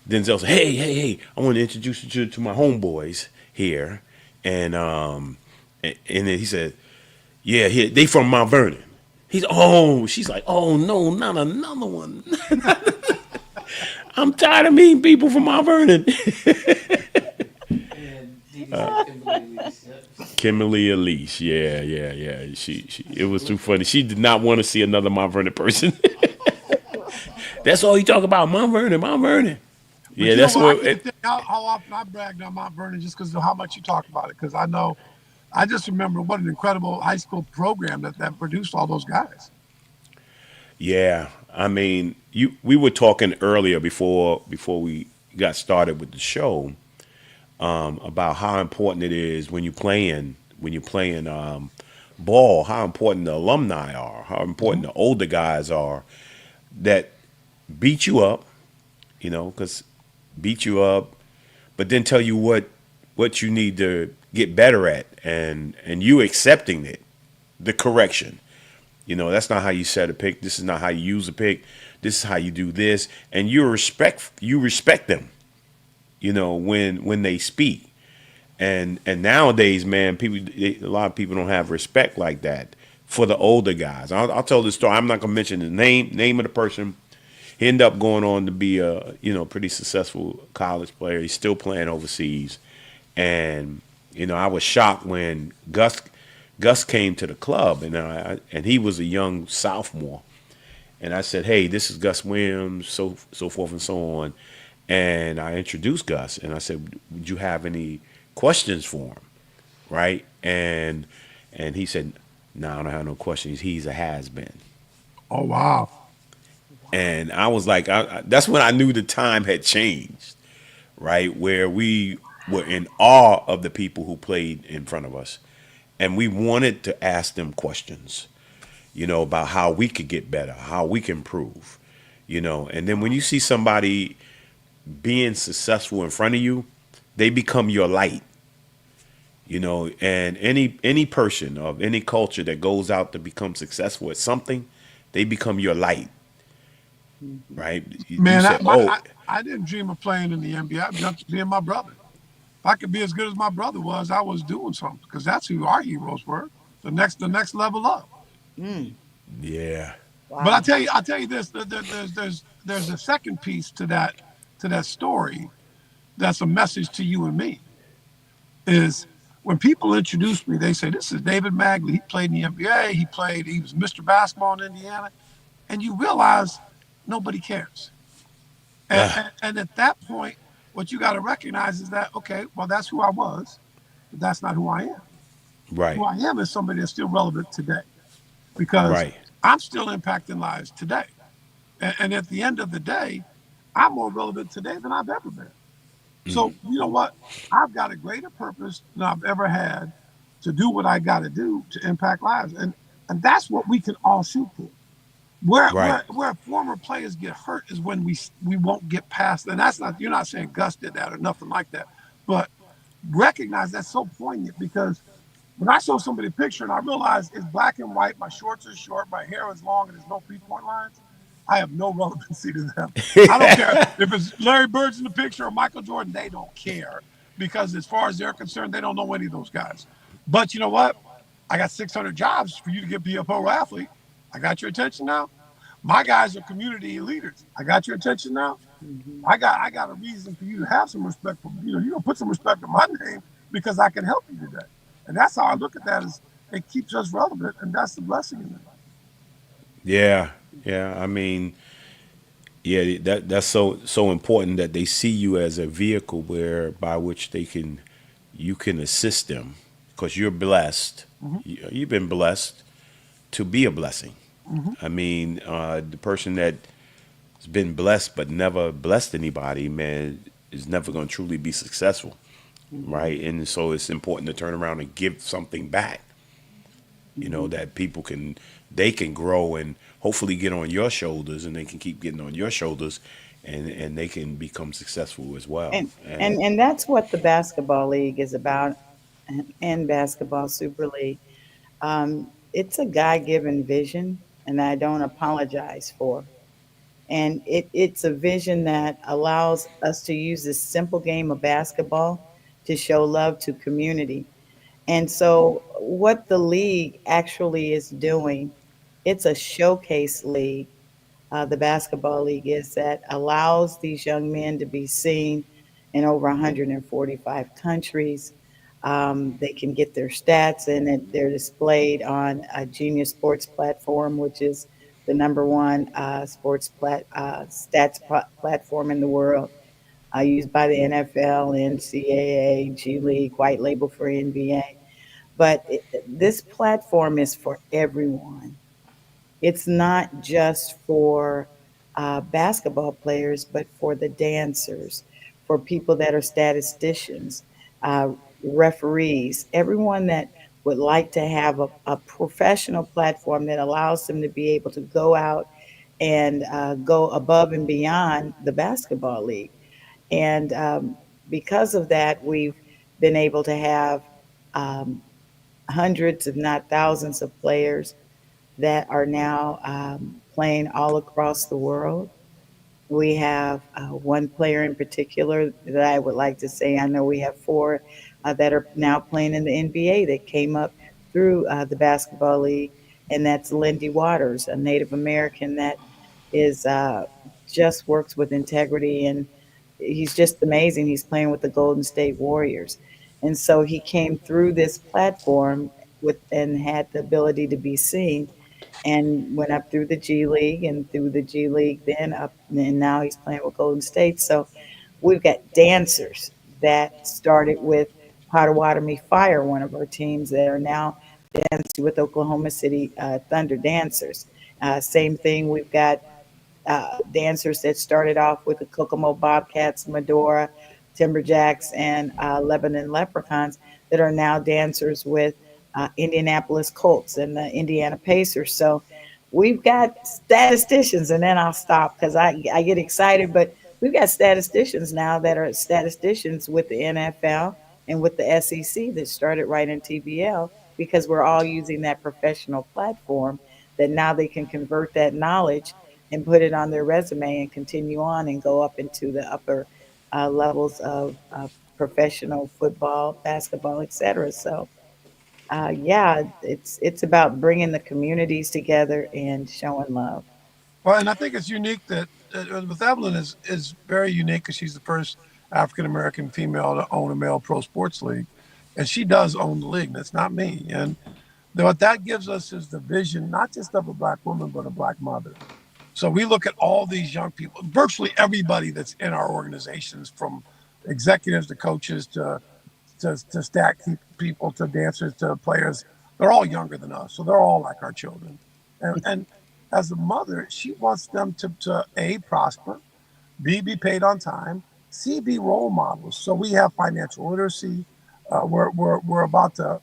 Denzel said, "Hey, I want to introduce you to my homeboys here," and then he said, "Yeah, they from Mount Vernon." She's like, "Oh no, not another one." I'm tired of meeting people from Mount Vernon. Kimberly Elise, yeah. It was too funny. She did not want to see another Mount Vernon person. That's all you talk about, Mount Vernon. Yeah, that's what. How often I bragged on Mount Vernon just because of how much you talk about it. Because I just remember what an incredible high school program that produced all those guys. Yeah, I mean, we were talking earlier before we got started with the show, about how important it is when you're playing ball, how important the alumni are, how important the older guys are that beat you up, because beat you up, but then tell you what you need to get better at, and you accepting it, the correction. That's not how you set a pick. This is not how you use a pick. This is how you do this, and you respect them. When they speak, and nowadays, man, a lot of people don't have respect like that for the older guys. I'll tell this story. I'm not gonna mention the name of the person. He ended up going on to be a pretty successful college player. He's still playing overseas, and I was shocked when Gus came to the club, and he was a young sophomore, and I said, "Hey, this is Gus Williams," so forth and so on, and I introduced Gus, and I said, "Would you have any questions for him?" Right, and he said, "No, I don't have no questions. He's a has been." Oh wow. And I was like, that's when I knew the time had changed, right? Where we were in awe of the people who played in front of us. And we wanted to ask them questions, about how we could get better, how we can improve, And then when you see somebody being successful in front of you, they become your light, And any person of any culture that goes out to become successful at something, they become your light. Right? You Man, say, "Oh, I didn't dream of playing in the NBA. I dreamt of being my brother. If I could be as good as my brother was, I was doing something because that's who our heroes were. The next level up. Mm, yeah, But wow. I tell you this. There's a second piece to that story. That's a message to you and me. Is when people introduce me, they say this is David Magley. He played in the NBA. He was Mr. Basketball in Indiana, and you realize nobody cares. And, ah, and, and at that point, what you got to recognize is that, okay, well, that's who I was, but that's not who I am. Who right, I am is somebody that's still relevant today because right, I'm still impacting lives today. And at the end of the day, I'm more relevant today than I've ever been. So, you know what? I've got a greater purpose than I've ever had to do what I got to do to impact lives. And that's what we can all shoot for. Where right, where where former players get hurt is when we won't get past. And that's not, you're not saying Gus did that or nothing like that, but recognize that's so poignant because when I show somebody a picture and I realize it's black and white, my shorts are short, my hair is long, and there's no 3-point lines, I have no relevancy to them. I don't care if it's Larry Bird's in the picture or Michael Jordan, they don't care because as far as they're concerned, they don't know any of those guys. But you know what? I got 600 jobs for you to be a pro athlete. I got your attention now. My guys are community leaders. I got your attention now. Hmm. I got a reason for you to have some respect for, you're gonna put some respect on my name because I can help you today. And that's how I look at that is it keeps us relevant and that's the blessing in it. yeah, yeah. I mean, yeah, that's so important that they see you as a vehicle where by which you can assist them because you're blessed. Hmm. You've been blessed to be a blessing. Hmm. I mean, the person that has been blessed but never blessed anybody, man, is never going to truly be successful, Hmm. right? And so it's important to turn around and give something back, Hmm. that they can grow and hopefully get on your shoulders, and they can keep getting on your shoulders, and they can become successful as well. And And and that's what the basketball league is about, and basketball super league. It's a God-given vision, and I don't apologize for. And it's a vision that allows us to use this simple game of basketball to show love to community. And so, what the league actually is doing, it's a showcase league. The basketball league is that allows these young men to be seen in over 145 countries. They can get their stats and they're displayed on a Genius Sports platform, which is the number one stats platform in the world, used by the NFL, NCAA, G League, white label for NBA. But this platform is for everyone. It's not just for basketball players, but for the dancers, for people that are statisticians, uh, referees, everyone that would like to have a professional platform that allows them to be able to go out and go above and beyond the basketball league. And because of that, we've been able to have um, hundreds, if not thousands, of players that are now playing all across the world. We have one player in particular that I would like to say. I know we have four that are now playing in the NBA that came up through the basketball league, and that's Lindy Waters, a Native American that is just works with integrity, and he's just amazing. He's playing with the Golden State Warriors, and so he came through this platform with and had the ability to be seen and went up through the G League and through the G League, then up, and now he's playing with Golden State. So we've got dancers that started with Potawatomi Fire, one of our teams, that are now dancing with Oklahoma City Thunder Dancers. Same thing, we've got dancers that started off with the Kokomo Bobcats, Medora, Timberjacks, and Lebanon Leprechauns that are now dancers with Indianapolis Colts and the Indiana Pacers. So we've got statisticians, and then I'll stop because I get excited, but we've got statisticians now that are statisticians with the NFL and with the SEC that started right in TBL because we're all using that professional platform that now they can convert that knowledge and put it on their resume and continue on and go up into the upper levels of professional football, basketball, etc. So, yeah, it's about bringing the communities together and showing love. Well, and I think it's unique that with Evelyn is very unique because she's the first African American female to own a male pro sports league, and she does own the league. That's not me. And what that gives us is the vision, not just of a black woman, but a black mother. So we look at all these young people, virtually everybody that's in our organizations, from executives to coaches to stack people to dancers to players. They're all younger than us, so they're all like our children. And as a mother, she wants them to A, prosper, B, be paid on time, C, be role models. So we have financial literacy. We're about to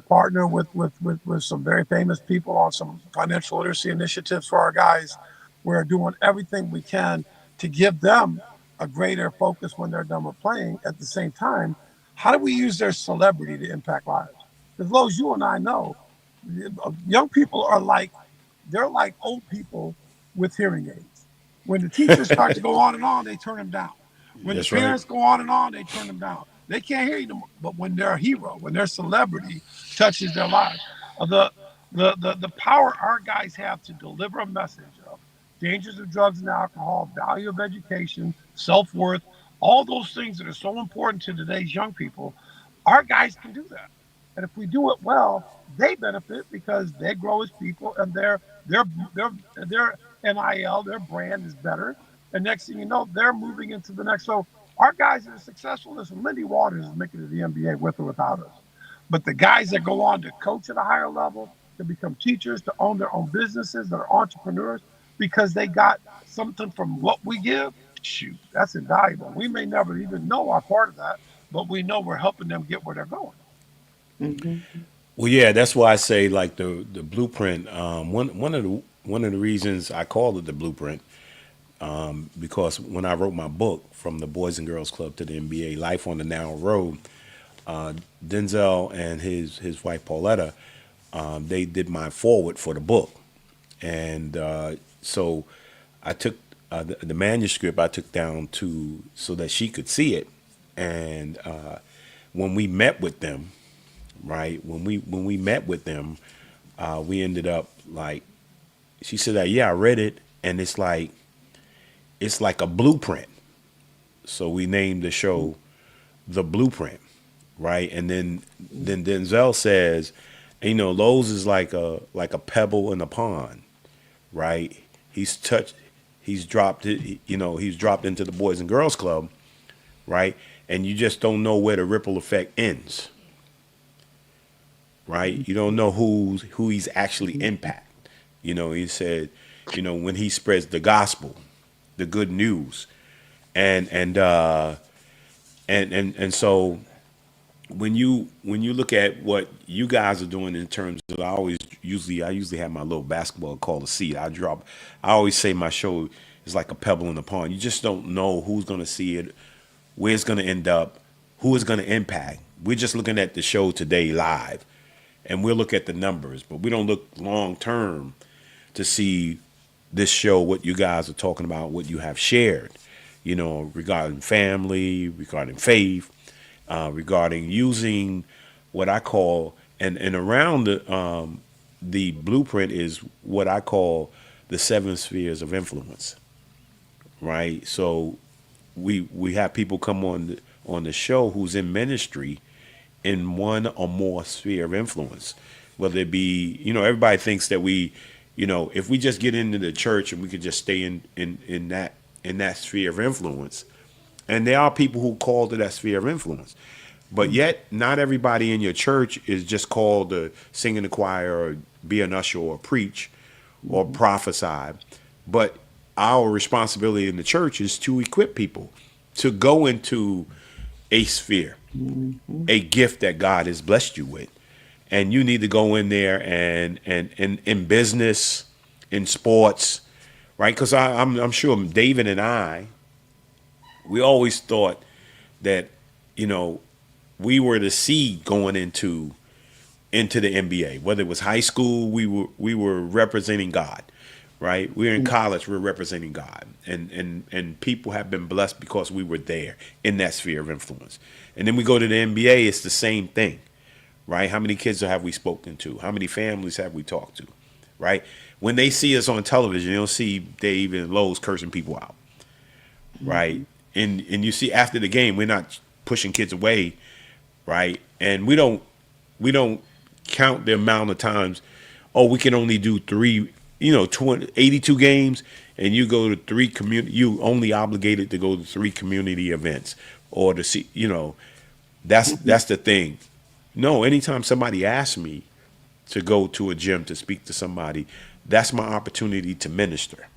partner with some very famous people on some financial literacy initiatives for our guys. We're doing everything we can to give them a greater focus when they're done with playing. At the same time, how do we use their celebrity to impact lives? As low as you and I know, young people are they're like old people with hearing aids. When the teachers start to go on and on, they turn them down. When That's the right. parents go on and on, they turn them down. They can't hear you no more. But when they're a hero, when their celebrity touches their lives, the power our guys have to deliver a message of dangers of drugs and alcohol, value of education, self-worth, all those things that are so important to today's young people, our guys can do that. And if we do it well, they benefit because they grow as people and their NIL, their brand is better. And next thing you know, they're moving into the next. So our guys that are successful, listen, Lindy Waters is making it to the NBA with or without us. But the guys that go on to coach at a higher level, to become teachers, to own their own businesses, that are entrepreneurs, because they got something from what we give, shoot, that's invaluable. We may never even know our part of that, but we know we're helping them get where they're going. Hmm. Well, yeah, that's why I say like the blueprint. One of the reasons I called it the blueprint, because when I wrote my book, From the Boys and Girls Club to the NBA, Life on the Narrow Road, Denzel and his wife Pauletta, they did my forward for the book, and so I took the manuscript I took down to so that she could see it, and when we met with them, right? When we met with them, we ended up like, she said that, yeah, I read it, and it's like a blueprint. So we named the show The Blueprint, right? And then Denzel says, Lowe's is like a pebble in a pond, right? He's dropped it, he's dropped into the Boys and Girls Club, right? And you just don't know where the ripple effect ends, right? You don't know who he's actually impact. He said, when he spreads the gospel, the good news, And so when you look at what you guys are doing in terms of, I usually have my little basketball called a seed. I always say my show is like a pebble in the pond. You just don't know who's going to see it, where it's going to end up, who it's going to impact. We're just looking at the show today live, and we'll look at the numbers, but we don't look long term to see this show, what you guys are talking about, what you have shared, regarding family, regarding faith, regarding using what I call, and around the blueprint is what I call the 7 spheres of influence, right? So we have people come on the show who's in ministry in one or more sphere of influence, whether it be, everybody thinks that if we just get into the church and we could just stay in that sphere of influence. And there are people who call to that sphere of influence. But yet, not everybody in your church is just called to sing in the choir or be an usher or preach or prophesy. But our responsibility in the church is to equip people to go into a sphere, a gift that God has blessed you with. And you need to go in there and in business, in sports, right? Because I'm sure David and I, we always thought that, we were the seed going into the NBA. Whether it was high school, we were representing God, right? We're in college, we're representing God, and people have been blessed because we were there in that sphere of influence. And then we go to the NBA, it's the same thing, right? How many kids have we spoken to? How many families have we talked to, right? When they see us on television, they don't see Dave and Lowe's cursing people out, right? And you see after the game, we're not pushing kids away, right? And we don't count the amount of times, we can only do 82 games, and you go to 3 you only obligated to go to 3 community events, or to see, that's the thing. No, anytime somebody asks me to go to a gym to speak to somebody, that's my opportunity to minister,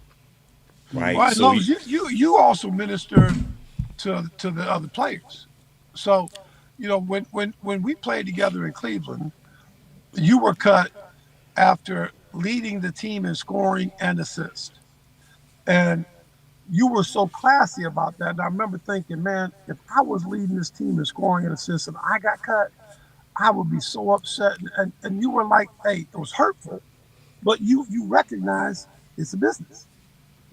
right? Well, So you also minister to the other players. So, when we played together in Cleveland, you were cut after leading the team in scoring and assist. And you were so classy about that. And I remember thinking, man, if I was leading this team in scoring and assist and I got cut, I would be so upset. And you were like, hey, it was hurtful, but you recognize it's a business.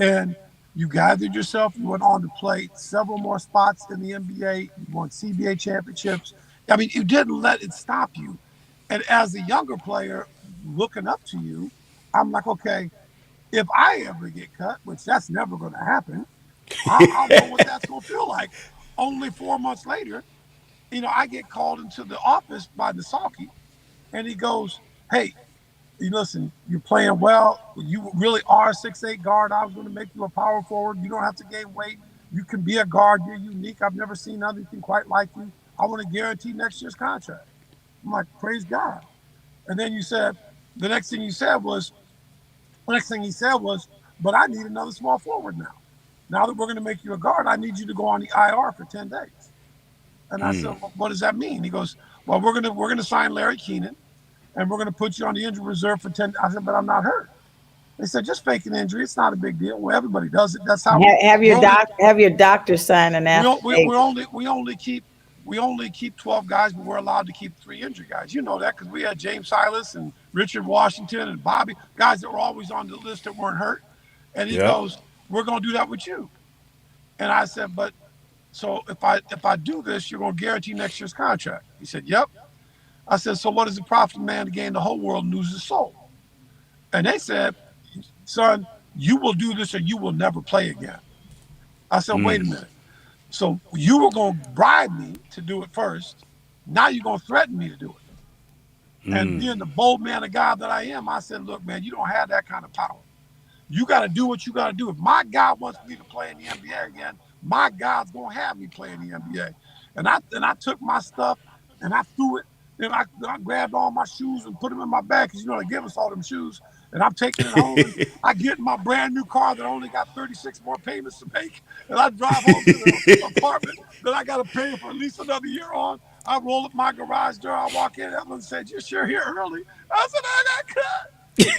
And you gathered yourself. You went on to play several more spots in the NBA. You won CBA championships. I mean, you didn't let it stop you. And as a younger player looking up to you, I'm like, okay, if I ever get cut, which that's never going to happen, I'll know what that's going to feel like. Only 4 months later, I get called into the office by Nasaki, and he goes, hey, listen, you're playing well. You really are a 6'8" guard. I was going to make you a power forward. You don't have to gain weight. You can be a guard. You're unique. I've never seen anything quite like you. I want to guarantee next year's contract. I'm like, praise God. And then the next thing he said was, but I need another small forward now. Now that we're going to make you a guard, I need you to go on the IR for 10 days. And I said, well, what does that mean? He goes, well, we're going to sign Larry Keenan, and we're going to put you on the injury reserve for 10. I said, but I'm not hurt. They said, just fake an injury. It's not a big deal. Well, everybody does it. That's how have your doctor sign an affidavit. We only keep 12 guys, but we're allowed to keep 3 injured guys. You know that because we had James Silas and Richard Washington and Bobby, guys that were always on the list that weren't hurt. And he goes, we're going to do that with you. And I said, but so if I do this, you're going to guarantee next year's contract. He said, yep. I said, so what is the profit of man to gain the whole world and lose his soul? And they said, son, you will do this or you will never play again. I said, wait a minute. So you were going to bribe me to do it first. Now you're going to threaten me to do it. And being the bold man of God that I am, I said, look, man, you don't have that kind of power. You got to do what you got to do. If my God wants me to play in the NBA again, my God's going to have me play in the NBA. And I took my stuff and I threw it And I grabbed all my shoes and put them in my bag because, they give us all them shoes. And I'm taking it home. And I get in my brand new car that only got 36 more payments to make. And I drive home to the apartment that I got to pay for at least another year on. I roll up my garage door. I walk in. Evelyn said, "You're sure here early." I said, "I got cut."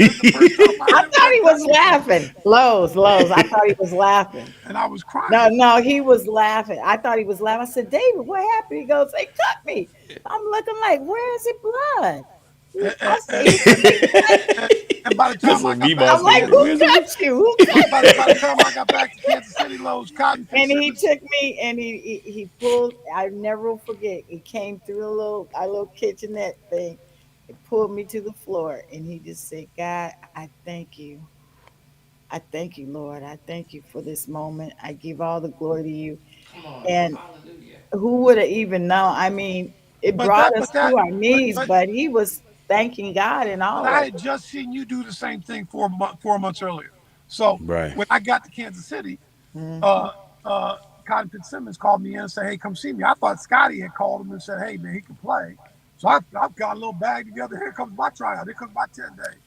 That's the first time I I ever thought got he cut. was laughing. Lowe's. I thought he was laughing. And I was No, crying. no, he was laughing. I thought he was laughing. I said, David, what happened? He goes, they cut me. I'm looking like, where is it blood? And, I and, say, he said, they cut. and, and by the That's time I what got back Meemaw I'm to like, said. Kansas who Where's City, it? cut you? Who cut by the you? time I got back to Kansas City, Lowe's Cotton Pick And he Simmons. took me and he pulled, I never will forget, he came through our little kitchenette thing and pulled me to the floor and he just said, God, I thank you. I thank you, Lord. I thank you for this moment. I give all the glory to you. Come on. And Hallelujah. who would have even known? I mean, it But brought that, us but to that, our but knees, but but he was thanking God in but all I of had it. just seen you do the same thing 4 months earlier. So Right. when I got to Kansas City, Mhm. uh, Cotton Pick Simmons called me in and said, "Hey, come see me." I thought Scotty had called him and said, "Hey, man, he can play." So I've got a little bag together. Here comes my tryout. Here comes my 10 day.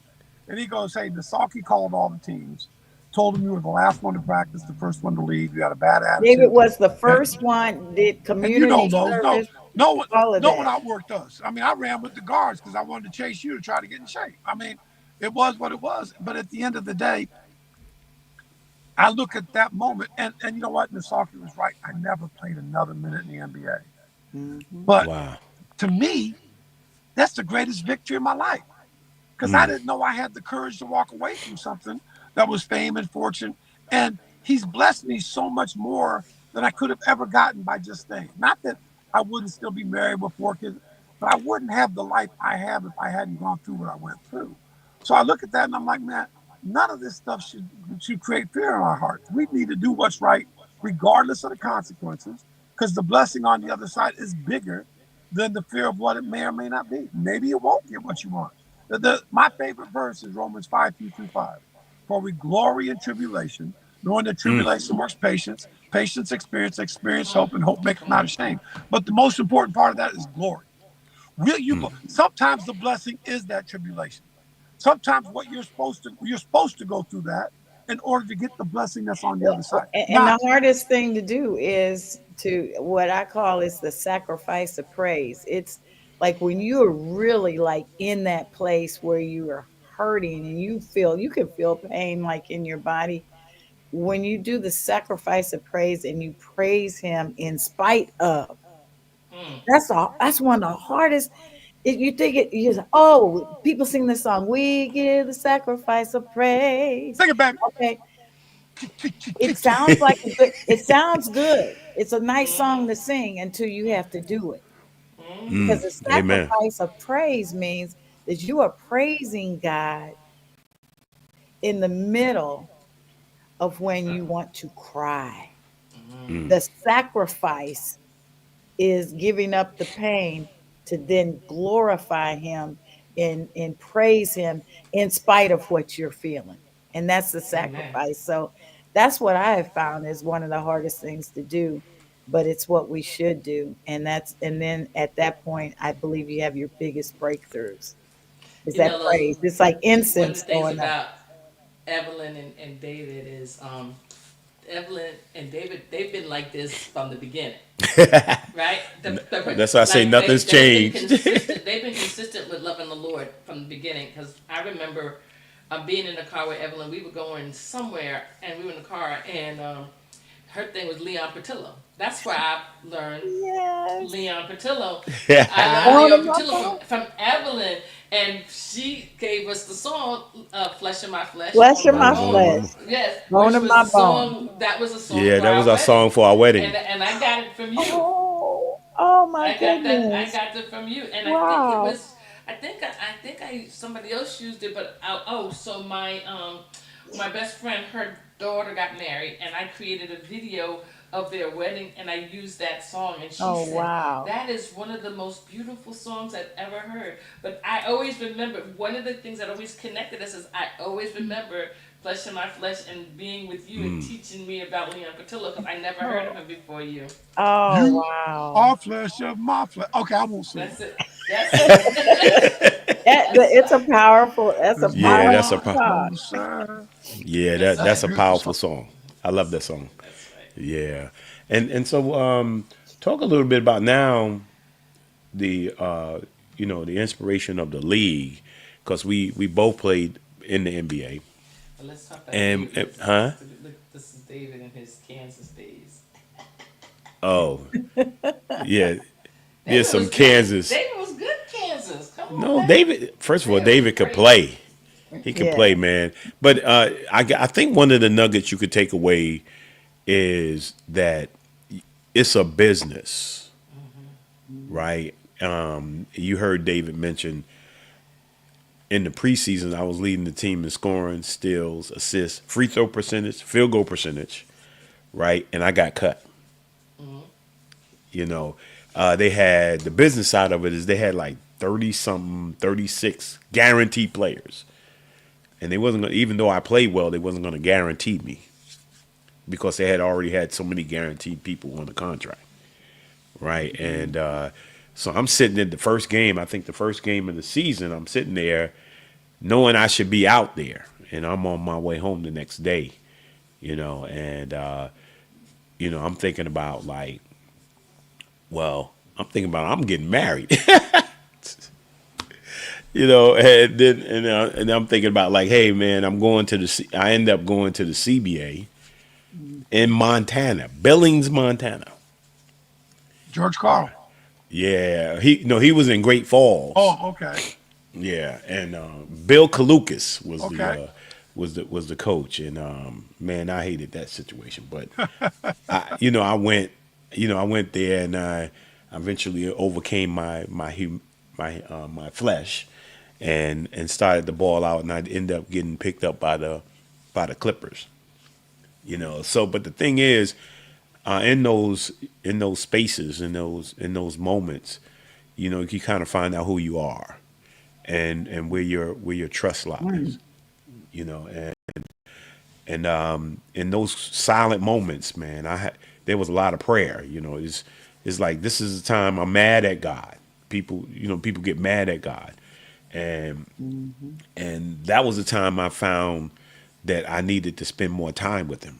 And he goes, "Hey, Nasaki called all the teams, told him you were the last one to practice, the first one to leave. You had a bad David attitude, was the and first one, did And community Lowe's, service, no one, all of no one that. outworked us. I mean, I ran with the guards because I wanted to chase you to try to get in shape. I mean, it was what it was. But at the end of the day, I look at that moment, and you know what? Misaki was right. I never played another minute in the NBA. Hmm. But Wow. to me, that's the greatest victory of my life because I Mm. didn't know I had the courage to walk away from something that was fame and fortune. And he's blessed me so much more than I could have ever gotten by just staying. Not that I wouldn't still be married with 4 kids, but I wouldn't have the life I have if I hadn't gone through what I went through. So I look at that and I'm like, man, none of this stuff should create fear in our hearts. We need to do what's right, regardless of the consequences, because the blessing on the other side is bigger than the fear of what it may or may not be. Maybe it won't get what you want. My favorite verse is Romans 5:2-5. For we glory in tribulation, knowing that Mm. tribulation works patience, patience experience Come hope, on. and hope maketh Come not on. ashamed. But the most important part of that is glory. Will you Mm. go? Sometimes the blessing is that tribulation. Sometimes what you're supposed to go through that in order to get the blessing that's on the other side. And Not the hardest thing to do is to what I call is the sacrifice of praise. It's like when you are really like in that place where you are hurting and you can feel pain like in your body. When you do the sacrifice of praise and you praise him in spite of, Mm. that's one of the hardest. You think it, you say, oh, people sing this song, we give the sacrifice of praise. think about it. Okay, it sounds like a good, it sounds good. It's a nice song to Mm-hmm. sing until you have to do it. Mm-hmm. Because Mm. the Amen. sacrifice of praise means that you are praising God in the middle of when you want to cry. Mm. The sacrifice is giving up the pain to then glorify him and praise him in spite of what you're feeling. And that's the Amen. sacrifice. So that's what I have found is one of the hardest things to do, but it's what we should do. And then at that point, I believe you have your biggest breakthroughs. Is You that know, those praise? It's like one of the incense things going up. about Evelyn and David is Evelyn and David, they've been like this from the beginning, right? That's why I say Like nothing's they've been changed. consistent. They've been consistent with loving the Lord from the beginning. Because I remember being in the car with Evelyn. We were going somewhere, and we were in the car, and her thing was Leon Patillo. That's where I learned Yes. Leon Patillo. I learned Yeah. Bone in Leon my Patillo bone. from Evelyn, and she gave us the song "Flesh of My Flesh" Flesh on of the my Bone, bone, flesh, phone. bone. Yes, bone which of was my the bone. song. That was a song Yeah, for that was our our wedding, song for our wedding. and I got it from you. Oh, oh my I got that. I goodness. got it from you, and I think it Wow. was. I think somebody else used it, but so my best friend, her daughter got married, and I created a video of their wedding, and I used that song, and she Oh, said wow. that is one of the most beautiful songs I've ever heard. But I always remember one of the things that always connected us is I always remember Flesh of My Flesh and being with you and teaching me about Leon Patillo because I never heard of Oh, him before you. oh, You wow. are flesh of my flesh. Okay, I won't sing That's it. it. That's it. It's a powerful. That's a Yeah, that's a powerful Lord, po- song. no, sir. yeah, That's that's right. a Beautiful powerful song. song. I love that song. That's right. Yeah, and so talk a little bit about now the the inspiration of the league, because we both played in the NBA. But let's talk about And, David. huh? Look, this is David in his Kansas days. Oh, yeah. There's David some was good. Kansas. David was good. Kansas. Come on, No, man. David. First of all, David was David could great. play. He could Yeah. play, man. But I think one of the nuggets you could take away is that it's a business, right? You heard David mention in the preseason, I was leading the team in scoring, steals, assists, free throw percentage, field goal percentage, right? And I got cut. You know, they had the business side of it is they had like 30 something, 36 guaranteed players. And they wasn't gonna, even though I played well, they wasn't going to guarantee me because they had already had so many guaranteed people on the contract, right? And so I'm sitting in the first game. I think the first game of the season, I'm sitting there knowing I should be out there, and I'm on my way home the next day, and I'm thinking about like, well, I'm thinking about I'm getting married. And then and I'm thinking about like, hey man, I end up going to the CBA in Montana, Billings, Montana. George Carl. Yeah, he was in Great Falls. Oh, okay. Yeah, and Bill Kalukis was Okay. the coach, and man, I hated that situation. But I went there, and I eventually overcame my flesh, and started to ball out, and I ended up getting picked up by the Clippers. So but the thing is, in those spaces, in those moments, you kind of find out who you are, and where your trust lies. And in those silent moments, man, there was a lot of prayer. It's like this is the time I'm mad at God. People get mad at God, and that was the time I found that I needed to spend more time with Him.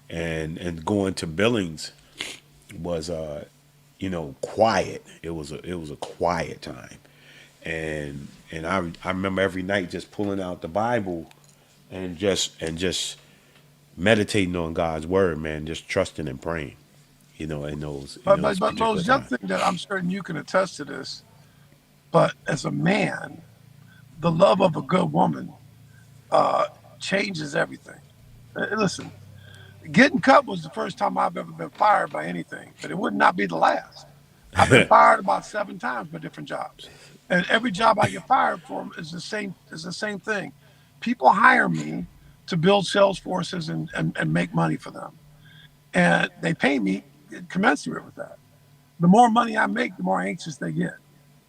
And going to Billings was quiet. It was a quiet time, and I remember every night just pulling out the Bible and just meditating on God's word, man, just trusting and praying, in those But particular Lowe's, the other times. thing that I'm certain you can attest to this, but as a man, the love of a good woman changes everything. Listen, getting cut was the first time I've ever been fired by anything, but it would not be the last. I've been fired about 7 times by different jobs, and every job I get fired from is the same thing. People hire me to build sales forces and make money for them, and they pay me commensurate with that. The more money I make, the more anxious they get.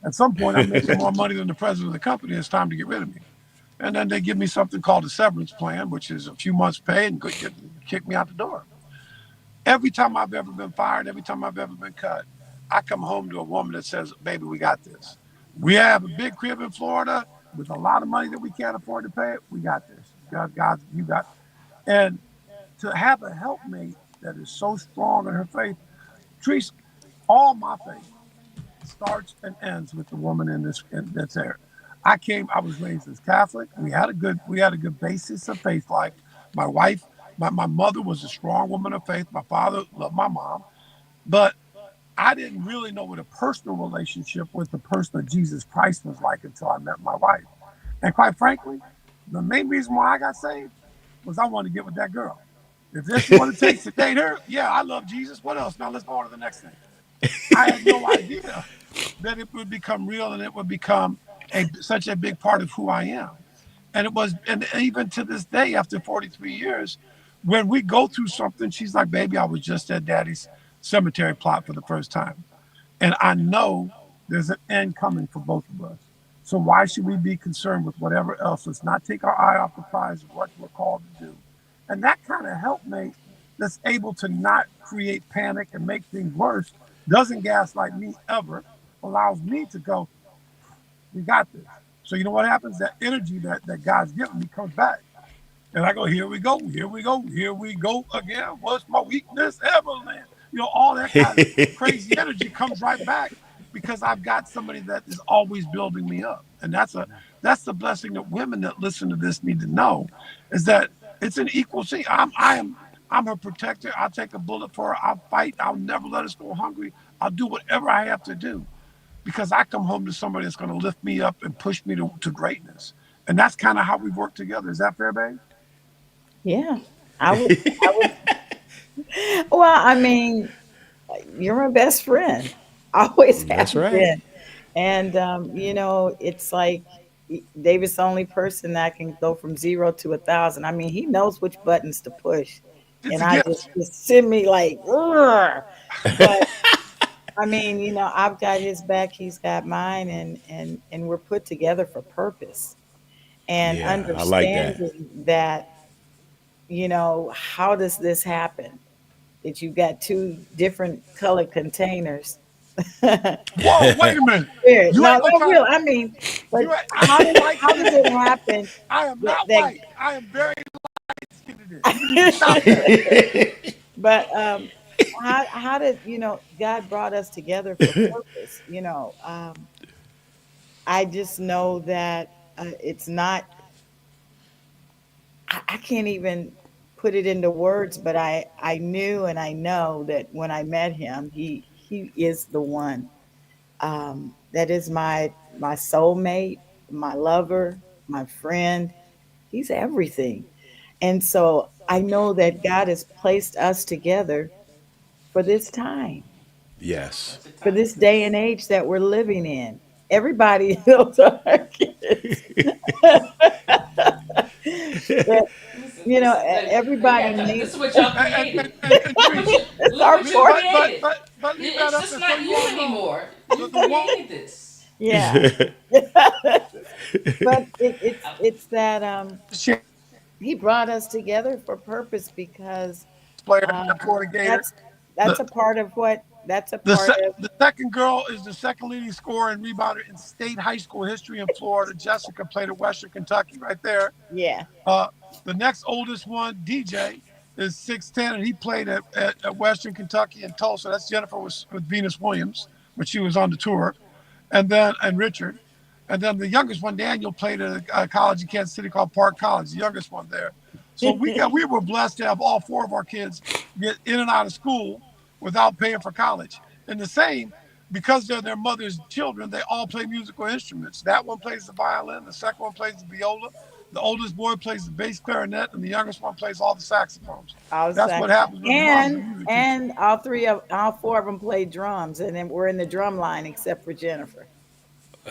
At some point, I'm making more money than the president of the company. It's time to get rid of me. And then they give me something called a severance plan, which is a few months' pay and kick me out the door. Every time I've ever been fired, every time I've ever been cut, I come home to a woman that says, "Baby, we got this. We have a big crib in Florida with a lot of money that we can't afford to pay it. We got this. God, you got." And to have a helpmate that is so strong in her faith, Trees, all my faith starts and ends with the woman that's there. I was raised as Catholic. We had a good basis of faith life. My wife, my mother was a strong woman of faith. My father loved my mom, but I didn't really know what a personal relationship with the person of Jesus Christ was like until I met my wife. And quite frankly, the main reason why I got saved was I wanted to get with that girl. If this is what it takes to date her, yeah, I love Jesus. What else? Now let's go on to the next thing. I had no idea that it would become real and it would become such a big part of who I am. And it was, and even to this day, after 43 years, when we go through something, she's like, "Baby, I was just at Daddy's cemetery plot for the first time. And I know there's an end coming for both of us. So why should we be concerned with whatever else? Let's not take our eye off the prize of what we're called to do." And that kind of helpmate that's able to not create panic and make things worse, doesn't gaslight me ever, allows me to go, we got this. So you know what happens? That energy that God's given me comes back. And I go, here we go, here we go, here we go again. What's my weakness, Evelyn? All that kind of crazy energy comes right back because I've got somebody that is always building me up. And that's the blessing that women that listen to this need to know is that it's an equal thing. I'm her protector. I'll take a bullet for her. I'll fight. I'll never let us go hungry. I'll do whatever I have to do because I come home to somebody that's going to lift me up and push me to greatness. And that's kind of how we work together. Is that fair, babe? Yeah. I would well, I mean, you're my best friend. Always have That's right. been. And it's like David's the only person that can go from 0 to 1,000. I mean, he knows which buttons to push. It's And a I just, gift. just send me like, "Ugh." But I mean, I've got his back, he's got mine, and we're put together for purpose. And Yeah, I like that. understanding that, how does this happen? That you've got two different color containers. Whoa, wait a minute. Spirit. You No, ain't gonna no, try real. to. I mean, but You ain't, how does white how skin does in it this. happen I am that, not white. I am very light skinned in this. You need to stop that. but how did God brought us together for purpose? I just know that it's not. I can't even put it into words, but I knew and I know that when I met him, he is the one. That is my soulmate, my lover, my friend. He's everything. And so I know that God has placed us together for this time, Yes. Such a for time this as day this. and age that we're living in. Everybody knows our kids. That, Listen, everybody this needs is what y'all And, created. and, and, and Look what Trees, you it's look our what you created. but leave that It's up just there so not you you all know anymore. the You one. created this. yeah. But it's that he brought us together for purpose because Player, um, that Florida Gator. that's The that's a part of what that's a the part of. the second girl is the second leading scorer and rebounder in state high school history in Florida. Jessica played at Western Kentucky, right there. Yeah. Uh, the next oldest one, DJ, is 6'10", and he played at Western Kentucky and Tulsa. That's Jennifer was with Venus Williams when she was on the tour, and Richard, and then the youngest one, Daniel, played at a college in Kansas City called Park College, the youngest one there. So we were blessed to have all four of our kids get in and out of school without paying for college. And the same, because they're their mother's children, they all play musical instruments. That one plays the violin, the second one plays the viola, the oldest boy plays the bass clarinet, and the youngest one plays all the saxophones. I was That's like, what happens when the mom's a and music teacher. and all four of them played drums, and then we're in the drum line except for Jennifer.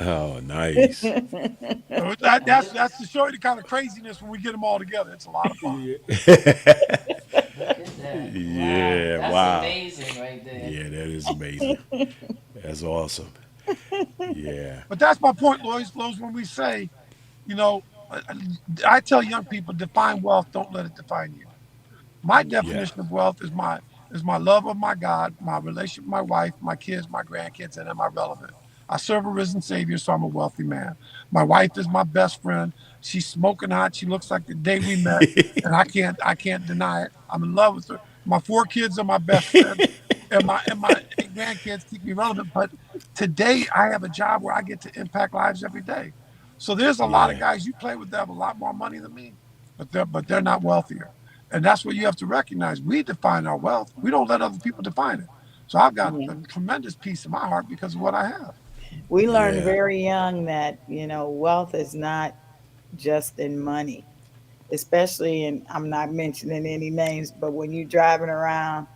Oh, nice. So And that's to show you the kind of craziness when we get them all together. It's a lot of fun. look at that. Wow. Yeah, That's wow. amazing right there. Yeah, that is amazing. That's awesome. Yeah. But that's my point, Lois. Lois, when we say, you know, I tell young people, define wealth. Don't let it define you. My Yeah. definition of wealth is my love of my God, my relationship with my wife, my kids, my grandkids, and am I relevant? I serve a risen Savior, so I'm a wealthy man. My wife is my best friend. She's smoking hot. She looks like the day we met, and I can't deny it. I'm in love with her. My four kids are my best friends, and my grandkids keep me relevant. But today I have a job where I get to impact lives every day. So there's a lot of Yeah. guys you play with that have a lot more money than me, but they're not wealthier. And that's what you have to recognize. We define our wealth. We don't let other people define it. So I've got Yeah. a tremendous peace in my heart because of what I have. We learned Yeah. very young that, wealth is not just in money, especially in, I'm not mentioning any names, but when you're driving around,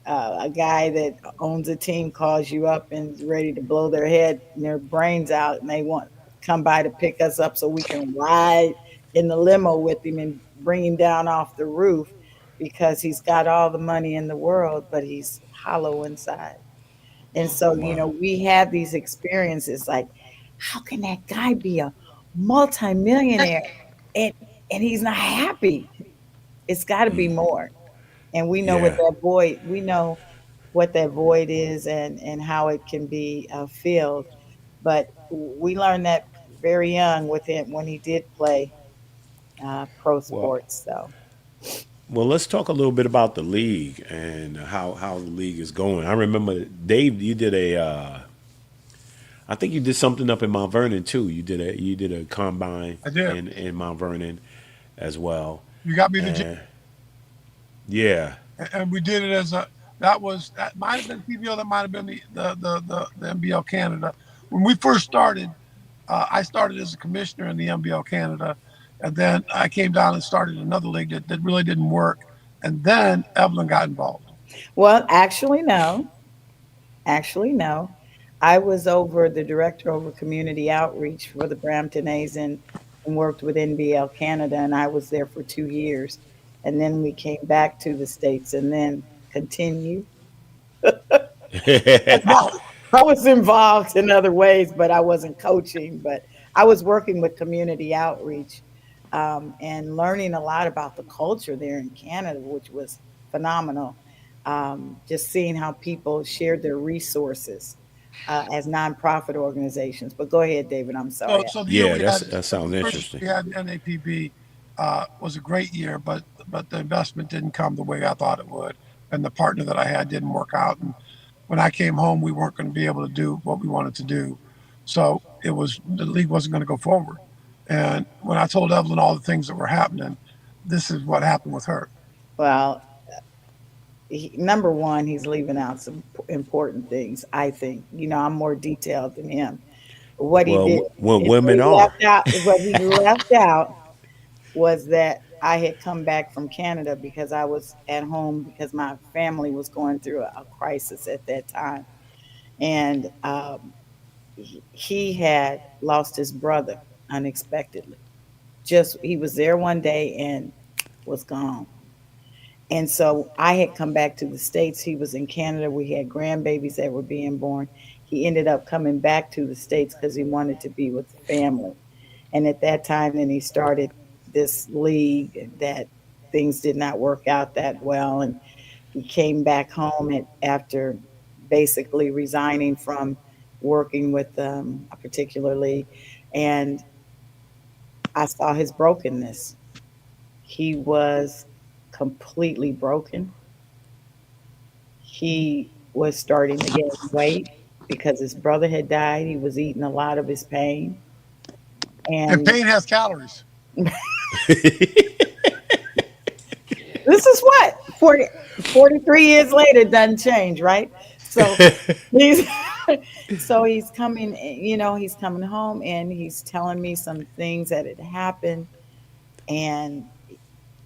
a guy that owns a team calls you up and is ready to blow their head and their brains out, and they want come by to pick us up so we can ride in the limo with him and bring him down off the roof because he's got all the money in the world, but he's hollow inside. And so, Wow. we have these experiences like, how can that guy be a multimillionaire and and he's not happy? It's got to be more. And we know with Yeah. that boy, we know what that void is and how it can be filled. But we learned that very young with him when he did play pro Well, sports. So, well, let's talk a little bit about the league and how the league is going. I remember Dave, you did I think you did something up in Mount Vernon too. You did a combine I did. in Mount Vernon as well. You got me the gym, And yeah, and we did it as a that might have been PBO, that might have been the NBL Canada. When we first started, I started as a commissioner in the NBL Canada, and then I came down and started another league that really didn't work, and then Evelyn got involved. well, actually, no. Actually, no. I was over the director over community outreach for the Brampton A's and worked with NBL Canada, and I was there for 2 years. And then we came back to the States and then continued. Well, I was involved in other ways, but I wasn't coaching. But I was working with community outreach and learning a lot about the culture there in Canada, which was phenomenal. Just seeing how people shared their resources as nonprofit organizations. But go ahead, David. I'm sorry. so the year yeah, we had that sounds the first year interesting. we had NAPB was a great year, but the investment didn't come the way I thought it would, and the partner that I had didn't work out. And when I came home, we weren't going to be able to do what we wanted to do, so the league wasn't going to go forward. And when I told Evelyn all the things that were happening, this is what happened with her. Well, number one, he's leaving out some important things. I think. I'm more detailed than him. What he Well, did, when and women are. what he left out was that I had come back from Canada because I was at home because my family was going through a crisis at that time, and he had lost his brother unexpectedly. Just he was there one day and was gone. And so I had come back to the States. He was in Canada. We had grandbabies that were being born. He ended up coming back to the States because he wanted to be with the family. And at that time, then he started this league that things did not work out that well. And he came back home after basically resigning from working with a particular league. And I saw his brokenness. He was completely broken. He was starting to gain weight because his brother had died. He was eating a lot of his pain. And And pain has calories. this is what 43 years later doesn't change, right? So he's so he's coming, he's coming home and he's telling me some things that had happened, and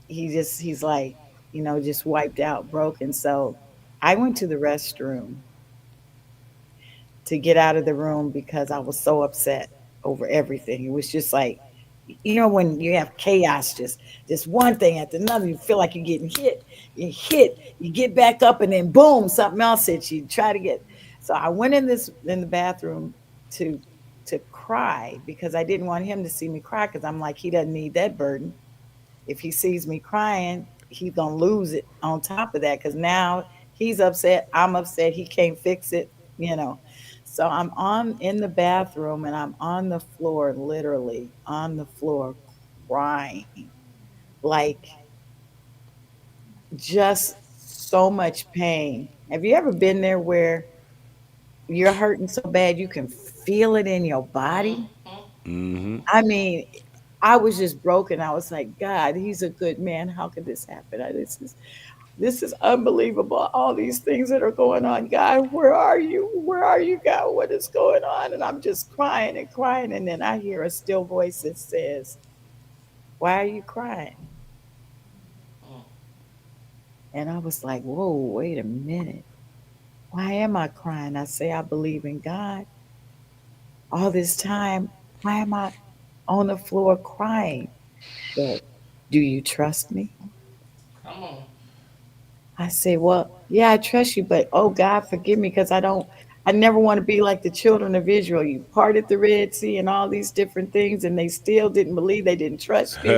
he's like, just wiped out, broken. So I went to the restroom to get out of the room because I was so upset over everything. It was just like, when you have chaos, just one thing after another, you feel like you're getting hit. You hit, you get back up, and then boom, something else hits you. Try to get. So I went in the bathroom to cry because I didn't want him to see me cry because I'm like, he doesn't need that burden. If he sees me crying, he's gonna lose it on top of that because now he's upset, I'm upset, he can't fix it, you know. So I'm on in the bathroom and I'm on the floor, literally on the floor, crying. Like just so much pain. Have you ever been there where you're hurting so bad you can feel it in your body? I mean, I was just broken. I was like, God, he's a good man. How could this happen? This is unbelievable. All these things that are going on. God, where are you? Where are you, God? What is going on? And I'm just crying and crying. And then I hear a still voice that says, why are you crying? And I was like, whoa, wait a minute. Why am I crying? I say, I believe in God. All this time, why am I on the floor crying? But do you trust me? Come on. I say, well, yeah, I trust you, but oh God, forgive me because I never want to be like the children of Israel. You parted the Red Sea and all these different things, and they still didn't believe, they didn't trust you.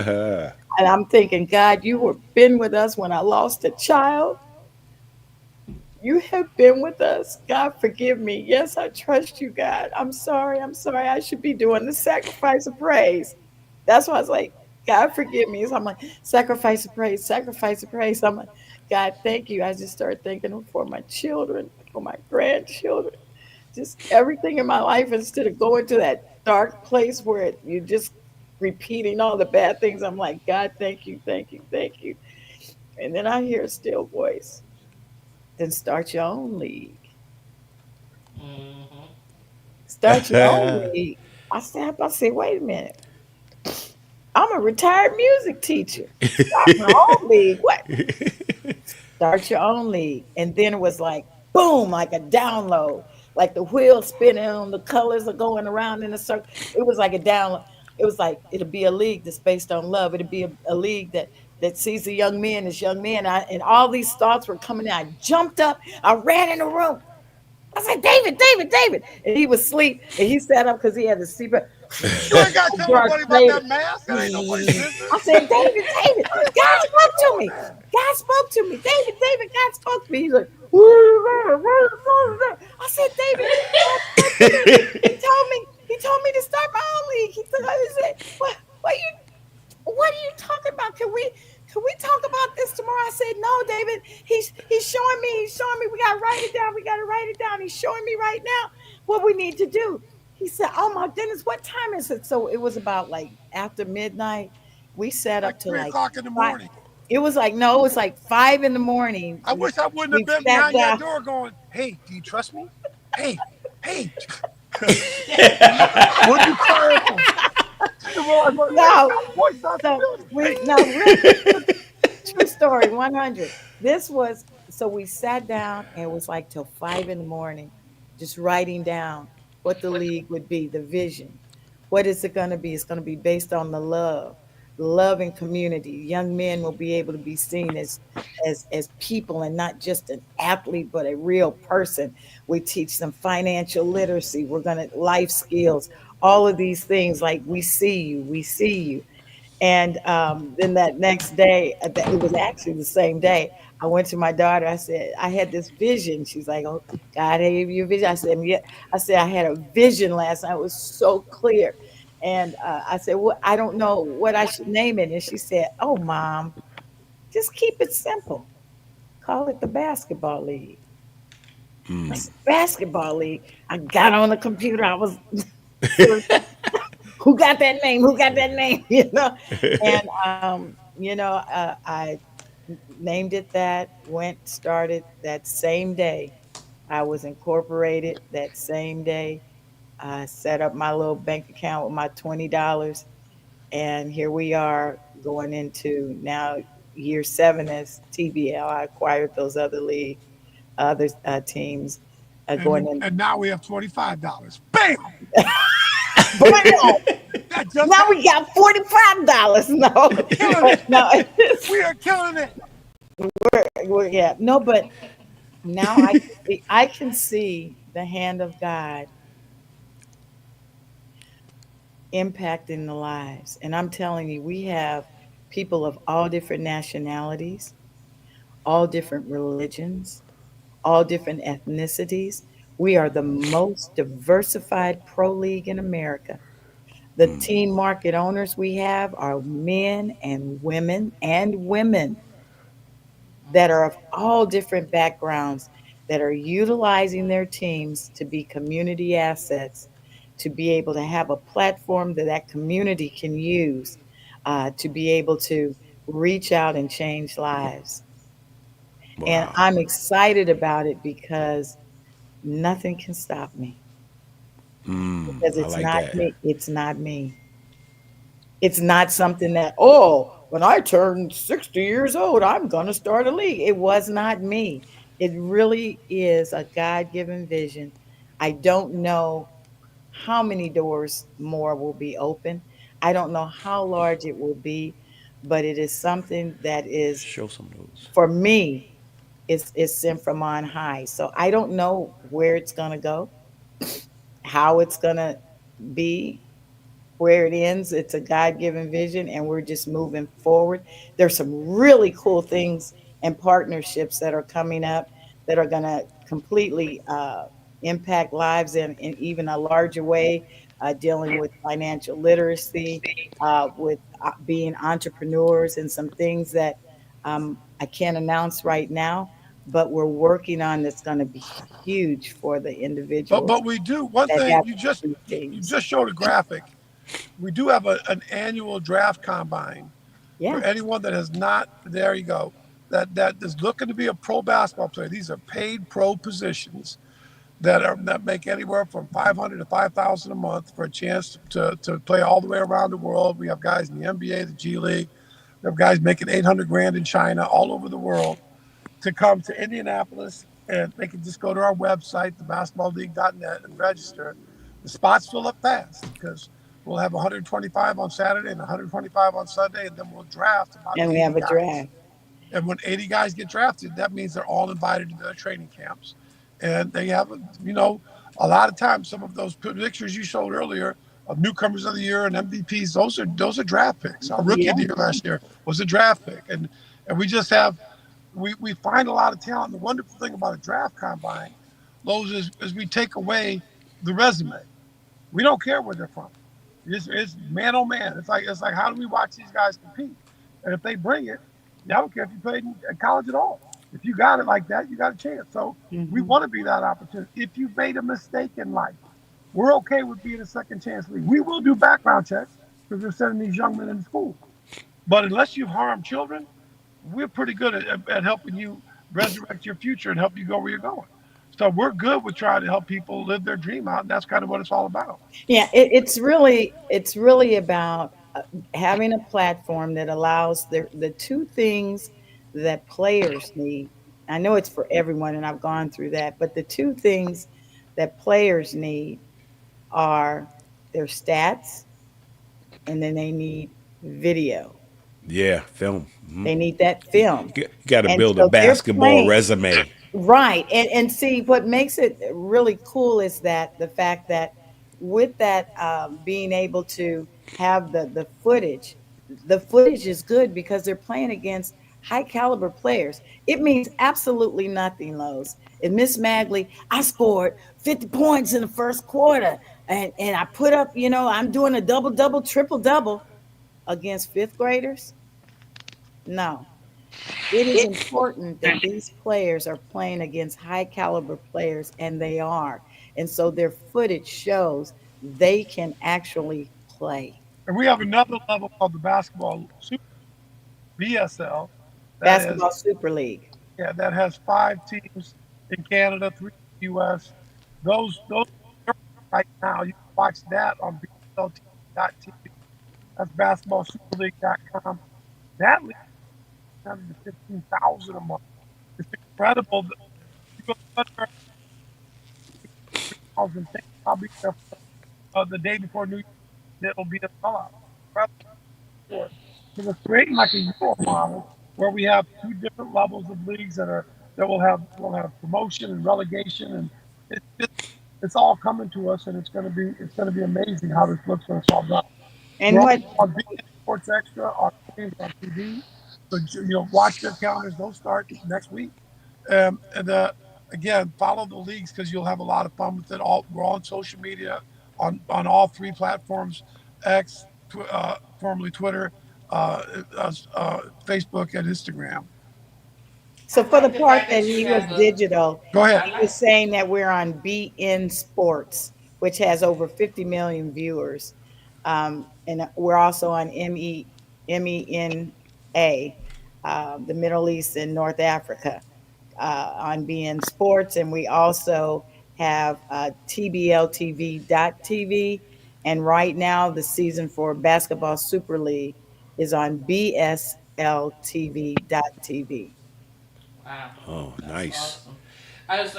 And I'm thinking, God, you were been with us when I lost a child. You have been with us. God, forgive me. Yes, I trust you, God. I'm sorry. I'm sorry. I should be doing the sacrifice of praise. That's why I was like, God, forgive me. So I'm like, sacrifice of praise, sacrifice of praise. I'm like, God, thank you. I just started thinking for my children, for my grandchildren, just everything in my life instead of going to that dark place where you just repeating all the bad things. I'm like, God, thank you, thank you, thank you. And then I hear a still voice. Then start your own league. Mm-hmm. Start your own league. I said, wait a minute. I'm a retired music teacher. Start my own league. What? Start your own league. And then it was like, boom, like a download, like the wheels spinning on the colors are going around in a circle. It was like a download. It was like, it'll be a league that's based on love. It'll be a league that sees the young men as young men. And all these thoughts were coming in. I jumped up. I ran in the room. I was like, David, David, David. And he was asleep. And he sat up because he had the CPAP. You ain't got to tell Darth nobody about Vader. that mask. That ain't nobody's I business. said, David, David, God spoke to me. God spoke to me. David, David, God spoke to me. He's like, I said, David, God spoke to me. He told me to start my own league. He said, what are you talking about? Can we talk about this tomorrow? I said, no, David. He's showing me. He's showing me. We gotta write it down. We gotta write it down. He's showing me right now what we need to do. He said, oh my goodness, what time is it? So it was about like after midnight. We sat Like up to three like o'clock in the five. morning. It was like, no, it was like 5 in the morning. I wish I wouldn't have We been sat behind that down. door going, "Hey, do you trust me? Hey, hey, what are you crying for?" Well, I was like, wait, No. that voice sounds So familiar. we Hey, no real true story, 100. This was so we sat down and it was like till 5 in the morning, just writing down what the league would be, the vision. What is it going to be? It's going to be based on the love and community. Young men will be able to be seen as people and not just an athlete, but a real person. We teach them financial literacy. We're going to life skills, all of these things like we see you, we see you. And then that next day, it was actually the same day, I went to my daughter. I said, I had this vision. She's like, oh, God gave you a vision. I said, yeah. I said, I had a vision last night. It was so clear. And I said, well, I don't know what I should name it. And she said, oh, Mom, just keep it simple. Call it the basketball league. I said, basketball league. I got on the computer. I was who got that name? Who got that name? And I named it that. Went started that same day. I was incorporated that same day. I set up my little bank account with my $20, and here we are going into now year seven as TBL. I acquired those other teams, going in. and now we have $25. Bam! Bam! That just Now we happened. got $45. No, Killing it. no, We are killing it. yeah, no, but now I can see the hand of God impacting the lives. And I'm telling you, we have people of all different nationalities, all different religions, all different ethnicities. We are the most diversified pro league in America. The team market owners we have are men and women that are of all different backgrounds that are utilizing their teams to be community assets, to be able to have a platform that that community can use to be able to reach out and change lives. And Wow. I'm excited about it because nothing can stop me because I it's like not that. me. It's not me. It's not something that, oh, when I turn 60 years old, I'm going to start a league. It was not me. It really is a God given vision. I don't know how many doors more will be open. I don't know how large it will be, but it is something that is, Show some notes. for me, is sent from on high. So I don't know where it's going to go, how it's going to be, where it ends. It's a God given vision, and we're just moving forward. There's some really cool things and partnerships that are coming up that are going to completely impact lives in even a larger way, dealing with financial literacy, with being entrepreneurs, and some things that I can't announce right now, but we're working on that's going to be huge for the individuals But we do one that thing. have these You things. just showed a graphic. We do have an annual draft combine for Yeah. anyone that has not. There you go. That is looking to be a pro basketball player. These are paid pro positions that make anywhere from 500 to 5,000 a month for a chance to play all the way around the world. We have guys in the NBA, the G League. We have guys making 800 grand in China, all over the world, to come to Indianapolis, and they can just go to our website, thebasketballleague.net, and register. The spots fill up fast because we'll have 125 on Saturday and 125 on Sunday, and then we'll draft about And we 80 have a guys. draft. And when 80 guys get drafted, that means they're all invited to their training camps. And they have, a lot of times, some of those pictures you showed earlier of newcomers of the year and MVPs, those are draft picks. Our rookie Yeah. of the year last year was a draft pick. And we just have, we find a lot of talent. And the wonderful thing about a draft combine, Lowe's, is we take away the resume. We don't care where they're from. It's man on man. It's like how do we watch these guys compete? And if they bring it, I don't care if you played in college at all. If you got it like that, you got a chance. So we Hmm. want to be that opportunity. If you've made a mistake in life, we're okay with being a second chance league. We will do background checks because we're sending these young men into school. But unless you've harmed children, we're pretty good at helping you resurrect your future and help you go where you're going. So we're good with trying to help people live their dream out, and that's kind of what it's all about. Yeah, it's really about having a platform that allows the two things that players need. I know it's for everyone, and I've gone through that, but the two things that players need are their stats, and then they need video. Yeah, film. They need that film. You got to And build a so they're basketball playing. resume. Right. And see, what makes it really cool is that the fact that with that being able to have the footage is good because they're playing against high caliber players. It means absolutely nothing, Lowe's. And Miss Magley, I scored 50 points in the first quarter. And I put up, I'm doing a double double, triple double against fifth graders. No, it is important that these players are playing against high caliber players, and they are. And so their footage shows they can actually play. And we have another level called the basketball super BSL that is Basketball Super League. yeah, that has 5 teams in Canada, 3 in the US. Those right now you can watch that on BSLTV.tv. That's basketballsuperleague.com. That league is 115,000 a month. It's incredible. You go to 1,000 things. I'll be there the day before New Year's. It'll be a sellout. For. So we're creating like a Euro model where we have 2 different levels of leagues that will have promotion and relegation, and it's all coming to us, and it's gonna be amazing how this looks when it's all done. And We're also what on BS Sports Extra on games on TV, so watch their calendars. Those start next week, and again, follow the leagues because you'll have a lot of fun with it. We're on social media on all 3 platforms: X, formerly Twitter, Facebook, and Instagram. So I for the like the part fact that that you he was have the. digital, Go ahead. I he like. was saying that we're on BN Sports, which has over 50 million viewers. And we're also on MENA, the Middle East and North Africa, on BN Sports. And we also have TBLTV.tv. And right now, the season for Basketball Super League is on BSLTV.tv. Wow, Oh, that's nice. awesome. I was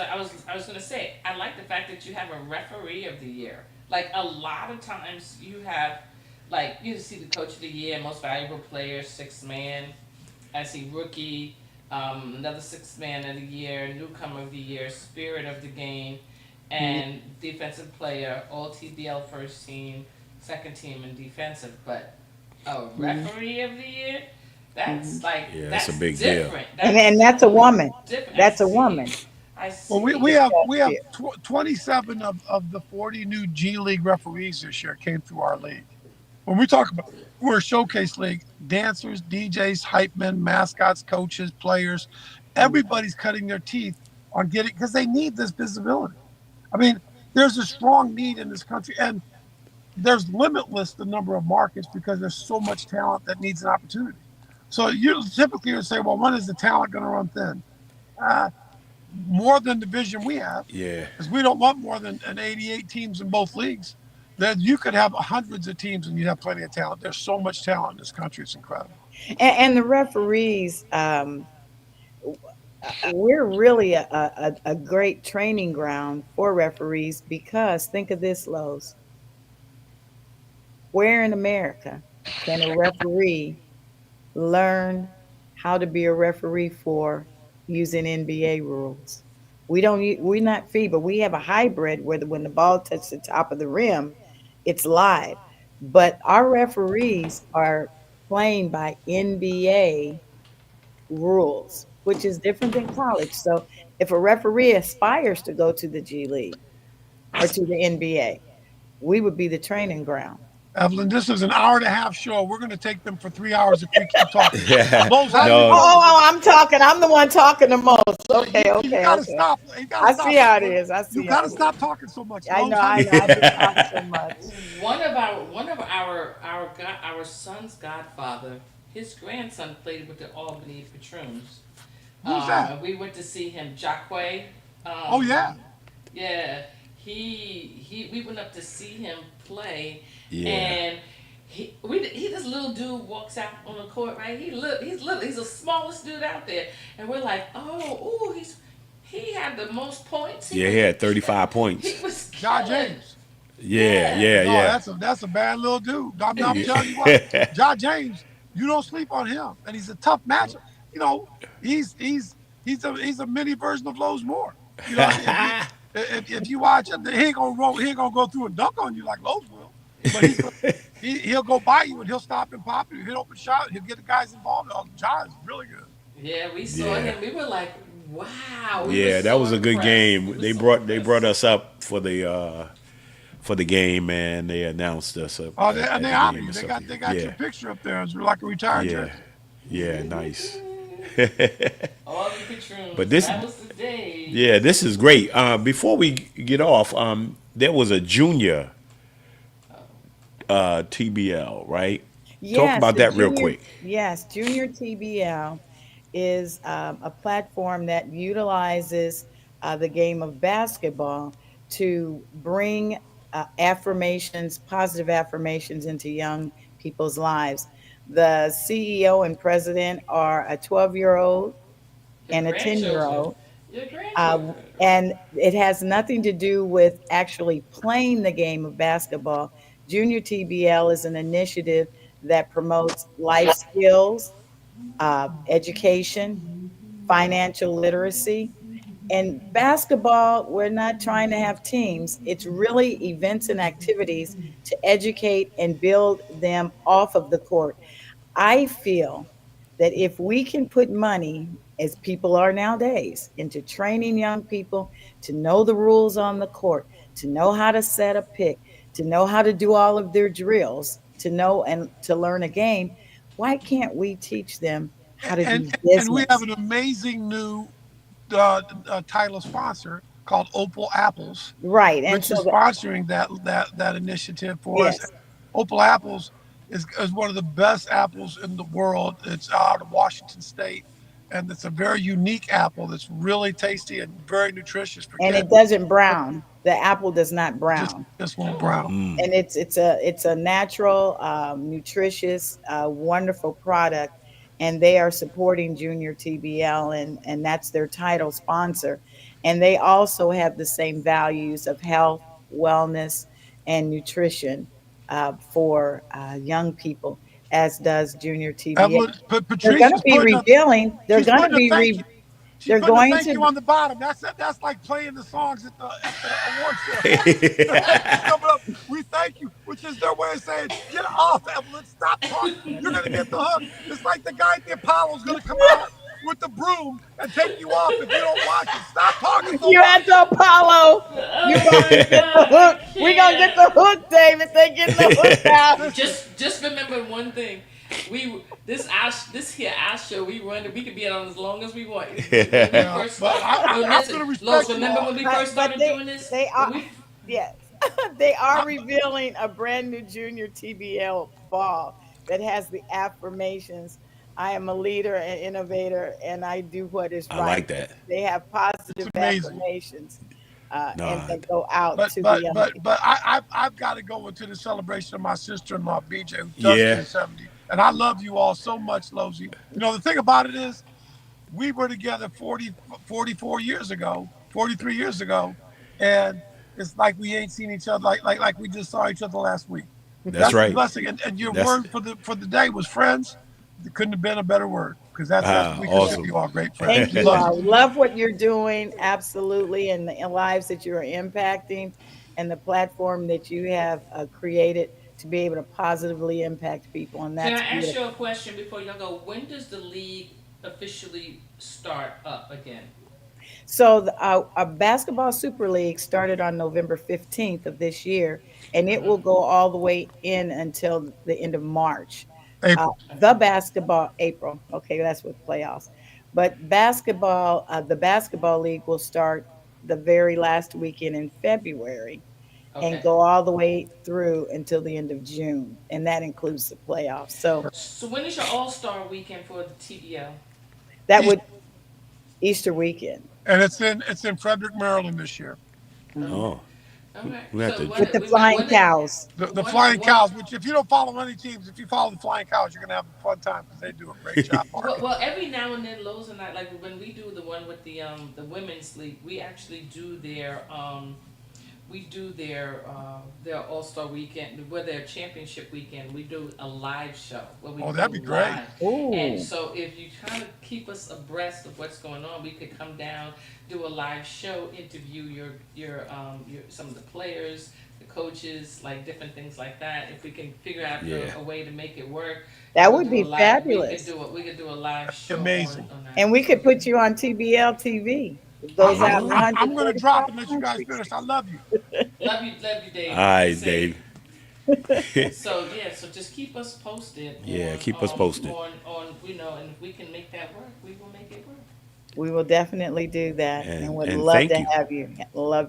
gonna say I like the fact that you have a referee of the year. Like a lot of times you have, like you see the coach of the year, most valuable player, sixth man. I see rookie, another sixth man of the year, newcomer of the year, spirit of the game, and defensive player, all TBL first team, second team, and defensive. But a Mhm. referee of the year, Mhm. that's like Yeah, that's a that's big deal. different. And That's that's a woman. different. I That's a see. woman. I Well, we, see. we Just have that we have fear. 27 of the 40 new G League referees this year came through our league. When we talk about we're a showcase league, dancers, DJs, hype men, mascots, coaches, players, everybody's cutting their teeth on getting because they need this visibility. I mean, there's a strong need in this country, and there's limitless the number of markets because there's so much talent that needs an opportunity. So you typically would say, well, when is the talent going to run thin? Uh, More than the vision we have, Yeah. because we don't want more than an 88 teams in both leagues. Then you could have hundreds of teams and you'd have plenty of talent. There's so much talent in this country; it's incredible. And the referees, we're really a great training ground for referees because think of this, Lowe's. Where in America can a referee learn how to be a referee for using NBA rules? We're not FIBA. We have a hybrid where when the ball touches the top of the rim, it's live. But our referees are playing by NBA rules, which is different than college. So if a referee aspires to go to the G League or to the NBA, we would be the training ground. Evelyn, this is an hour and a half show. We're going to take them for 3 hours if we keep talking. Lowe's, how do you No. roll with this? I'm talking. I'm the one talking the most. Okay, You okay, got to okay. stop. You got to I stop. see how it is. I You see got how to it is. stop talking so much. I know. Lowe's, how I do know. you? I just talk so much. Our son's godfather, his grandson played with the Albany Patroons. Who's that? And we went to see him, Jacque. Oh yeah. Yeah, he we went up to see him play, Yeah. and he this little dude walks out on the court, right? He's little, he's the smallest dude out there, and we're like, oh, ooh, he had the most points. Yeah, he had 35 points. He was John killing. James. Yeah, yeah, No, yeah. that's a bad little dude. I'm telling you what, John James, you don't sleep on him, and he's a tough matchup. You know, he's a mini version of Lowe's Moore. You know, if you watch him, he ain't gonna go through and dunk on you like Lowe's will, but he'll go by you and he'll stop and pop you, hit open shot, he'll get the guys involved. Oh, John is really good. Yeah, we saw Yeah. him. We were like, wow. Yeah, that was a good game. They brought us up for the game, man. They announced us up. Oh, at and they the honor game you. and They stuff. got your Yeah, picture up there as like a retired yeah, jersey. yeah. Nice. All the patroons. But this- That was the day. Yeah, this is great. Before we get off, there was a junior TBL, right? Talk about the that real junior- quick. Yes, Junior TBL is a platform that utilizes the game of basketball to bring positive affirmations into young people's lives. The CEO and president are a 12-year-old Your and a grandchildren. 10-year-old. Your Uh, grandchildren. and it has nothing to do with actually playing the game of basketball. Junior TBL is an initiative that promotes life skills, education, financial literacy. And basketball, we're not trying to have teams. It's really events and activities to educate and build them off of the court. I feel that if we can put money, as people are nowadays, into training young people to know the rules on the court, to know how to set a pick, to know how to do all of their drills, to know and to learn a game, why can't we teach them how to do And we have business? an amazing new title sponsor called Opal Apples, Right. And which is so, sponsoring that initiative for us. yes. Opal Apples is one of the best apples in the world. It's out of Washington State, and it's a very unique apple that's really tasty and very nutritious for And kids. it doesn't brown. The apple does not Just brown. just won't brown. And it's a natural, nutritious, wonderful product, and they are supporting Junior TBL, and that's their title sponsor. And they also have the same values of health, wellness, and nutrition for young people, as does Junior TBL. Evelyn, but They're Patrice going to is be putting a revealing. They're she's going to putting a be thank you. She's they're putting a going thank you to on the bottom. That's like playing the songs at the award ceremony. Coming up, we thank you, which is their way of saying, get off, Evelyn. Stop talking. You're gonna get the hook. It's like the guy at the Apollo's gonna come out with the broom and take you off if you don't watch it. Stop talking so You much. at the Apollo. You gonna get the hook. We gonna get the hook, David. They getting the hook out. Just remember one thing. This here our show. We run it. We can be on as long as we want. When we first started doing this? They are. Yes, they are revealing a brand new junior TBL ball that has the affirmations. I am a leader and innovator, and I do what is right. I like that. They have positive affirmations, and they go out to but, the young but, people. but I've got to go into the celebration of my sister-in-law, BJ, who just turned 70. And I love you all so much, Lozy. You know, the thing about it is, we were together 44 years ago, 43 years ago, and it's like we ain't seen each other like we just saw each other last week. That's right. A blessing. And your word for the day was friends. There couldn't have been a better word, because that's we awesome. consider you all great friends. Thank you. I love what you're doing, absolutely, and the lives that you are impacting, and the platform that you have created to be able to positively impact people. And that's Can I ask you a question before y'all go? When does the league officially start up again? So our basketball Super League started on November 15th of this year, and it will go all the way in until the end of March. April. The basketball, April. Okay, that's with playoffs. But basketball, the basketball league will start the very last weekend in February. Okay. And go all the way through until the end of June, and that includes the playoffs. So when is your All-Star weekend for the TBL? That would Easter weekend, and it's in Frederick, Maryland this year. Oh, Okay. with the Flying Cows. The Flying Cows, which if you don't follow any teams, if you follow the Flying Cows, you're gonna have a fun time because they do a great job. Well, every now and then, Lowe's and I, like when we do the one with the women's league, we actually do their their All-Star weekend, with their championship weekend. We do a live show. Where we that'd be great. Ooh. And so if you kind of keep us abreast of what's going on, we could come down, do a live show, interview your some of the players, the coaches, like different things like that. If we can figure out a way to make it work, that would be fabulous. We could do a live show. Amazing. On that. And we could put you on TBL TV. It goes out in I'm going to drop and let you guys finish. I love you. Love you, Dave. all right, Dave. So just keep us posted. Yeah, keep us posted. On and if we can make that work, we will make it work. We will definitely do that, and would and love thank to you. have you. Love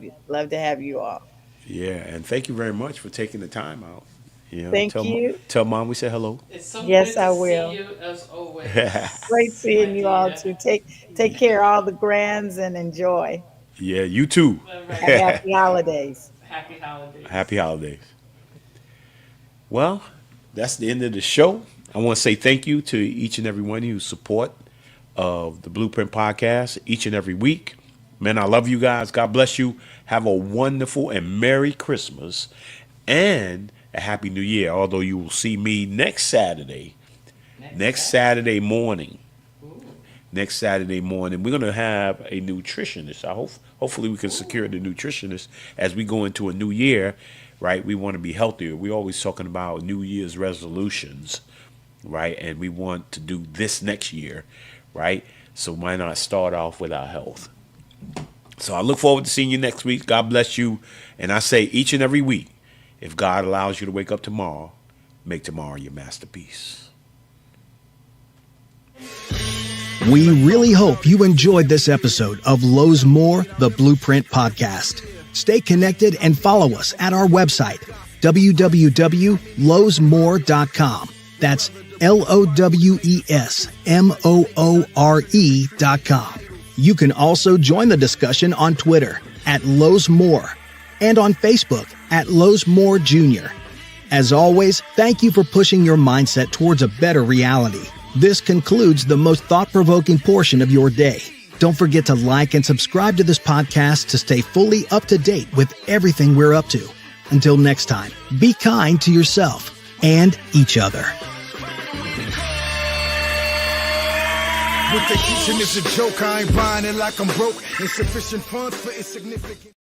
to have you all. Yeah, and thank you very much for taking the time out. You know, Thank you. Tell Mom we said hello. It's so Yes, good I to will. see you as always. Great seeing you all too. Take care of all the grands and enjoy. Yeah, you too. All right. And happy holidays. Happy holidays. Happy holidays. Well, that's the end of the show. I want to say thank you to each and every one of you who support of the Blueprint Podcast each and every week. Man, I love you guys. God bless you. Have a wonderful and Merry Christmas and a Happy New Year. Although you will see me next Saturday morning. Ooh. Next Saturday morning, we're going to have a nutritionist. Hopefully we can secure the nutritionist as we go into a new year, right? We want to be healthier. We're always talking about New Year's resolutions, right? And we want to do this next year, right? So why not start off with our health? So I look forward to seeing you next week. God bless you. And I say each and every week, if God allows you to wake up tomorrow, make tomorrow your masterpiece. We really hope you enjoyed this episode of Lowe's More, the Blueprint Podcast. Stay connected and follow us at our website, www.lowesmore.com. That's LOWESMOORE.com. You can also join the discussion on Twitter at Lowe's More and on Facebook at Lowe's More Jr. As always, thank you for pushing your mindset towards a better reality. This concludes the most thought-provoking portion of your day. Don't forget to like and subscribe to this podcast to stay fully up to date with everything we're up to. Until next time, be kind to yourself and each other. With the kitchen is a joke, I ain't buying it like I'm broke. Insufficient funds for insignificant.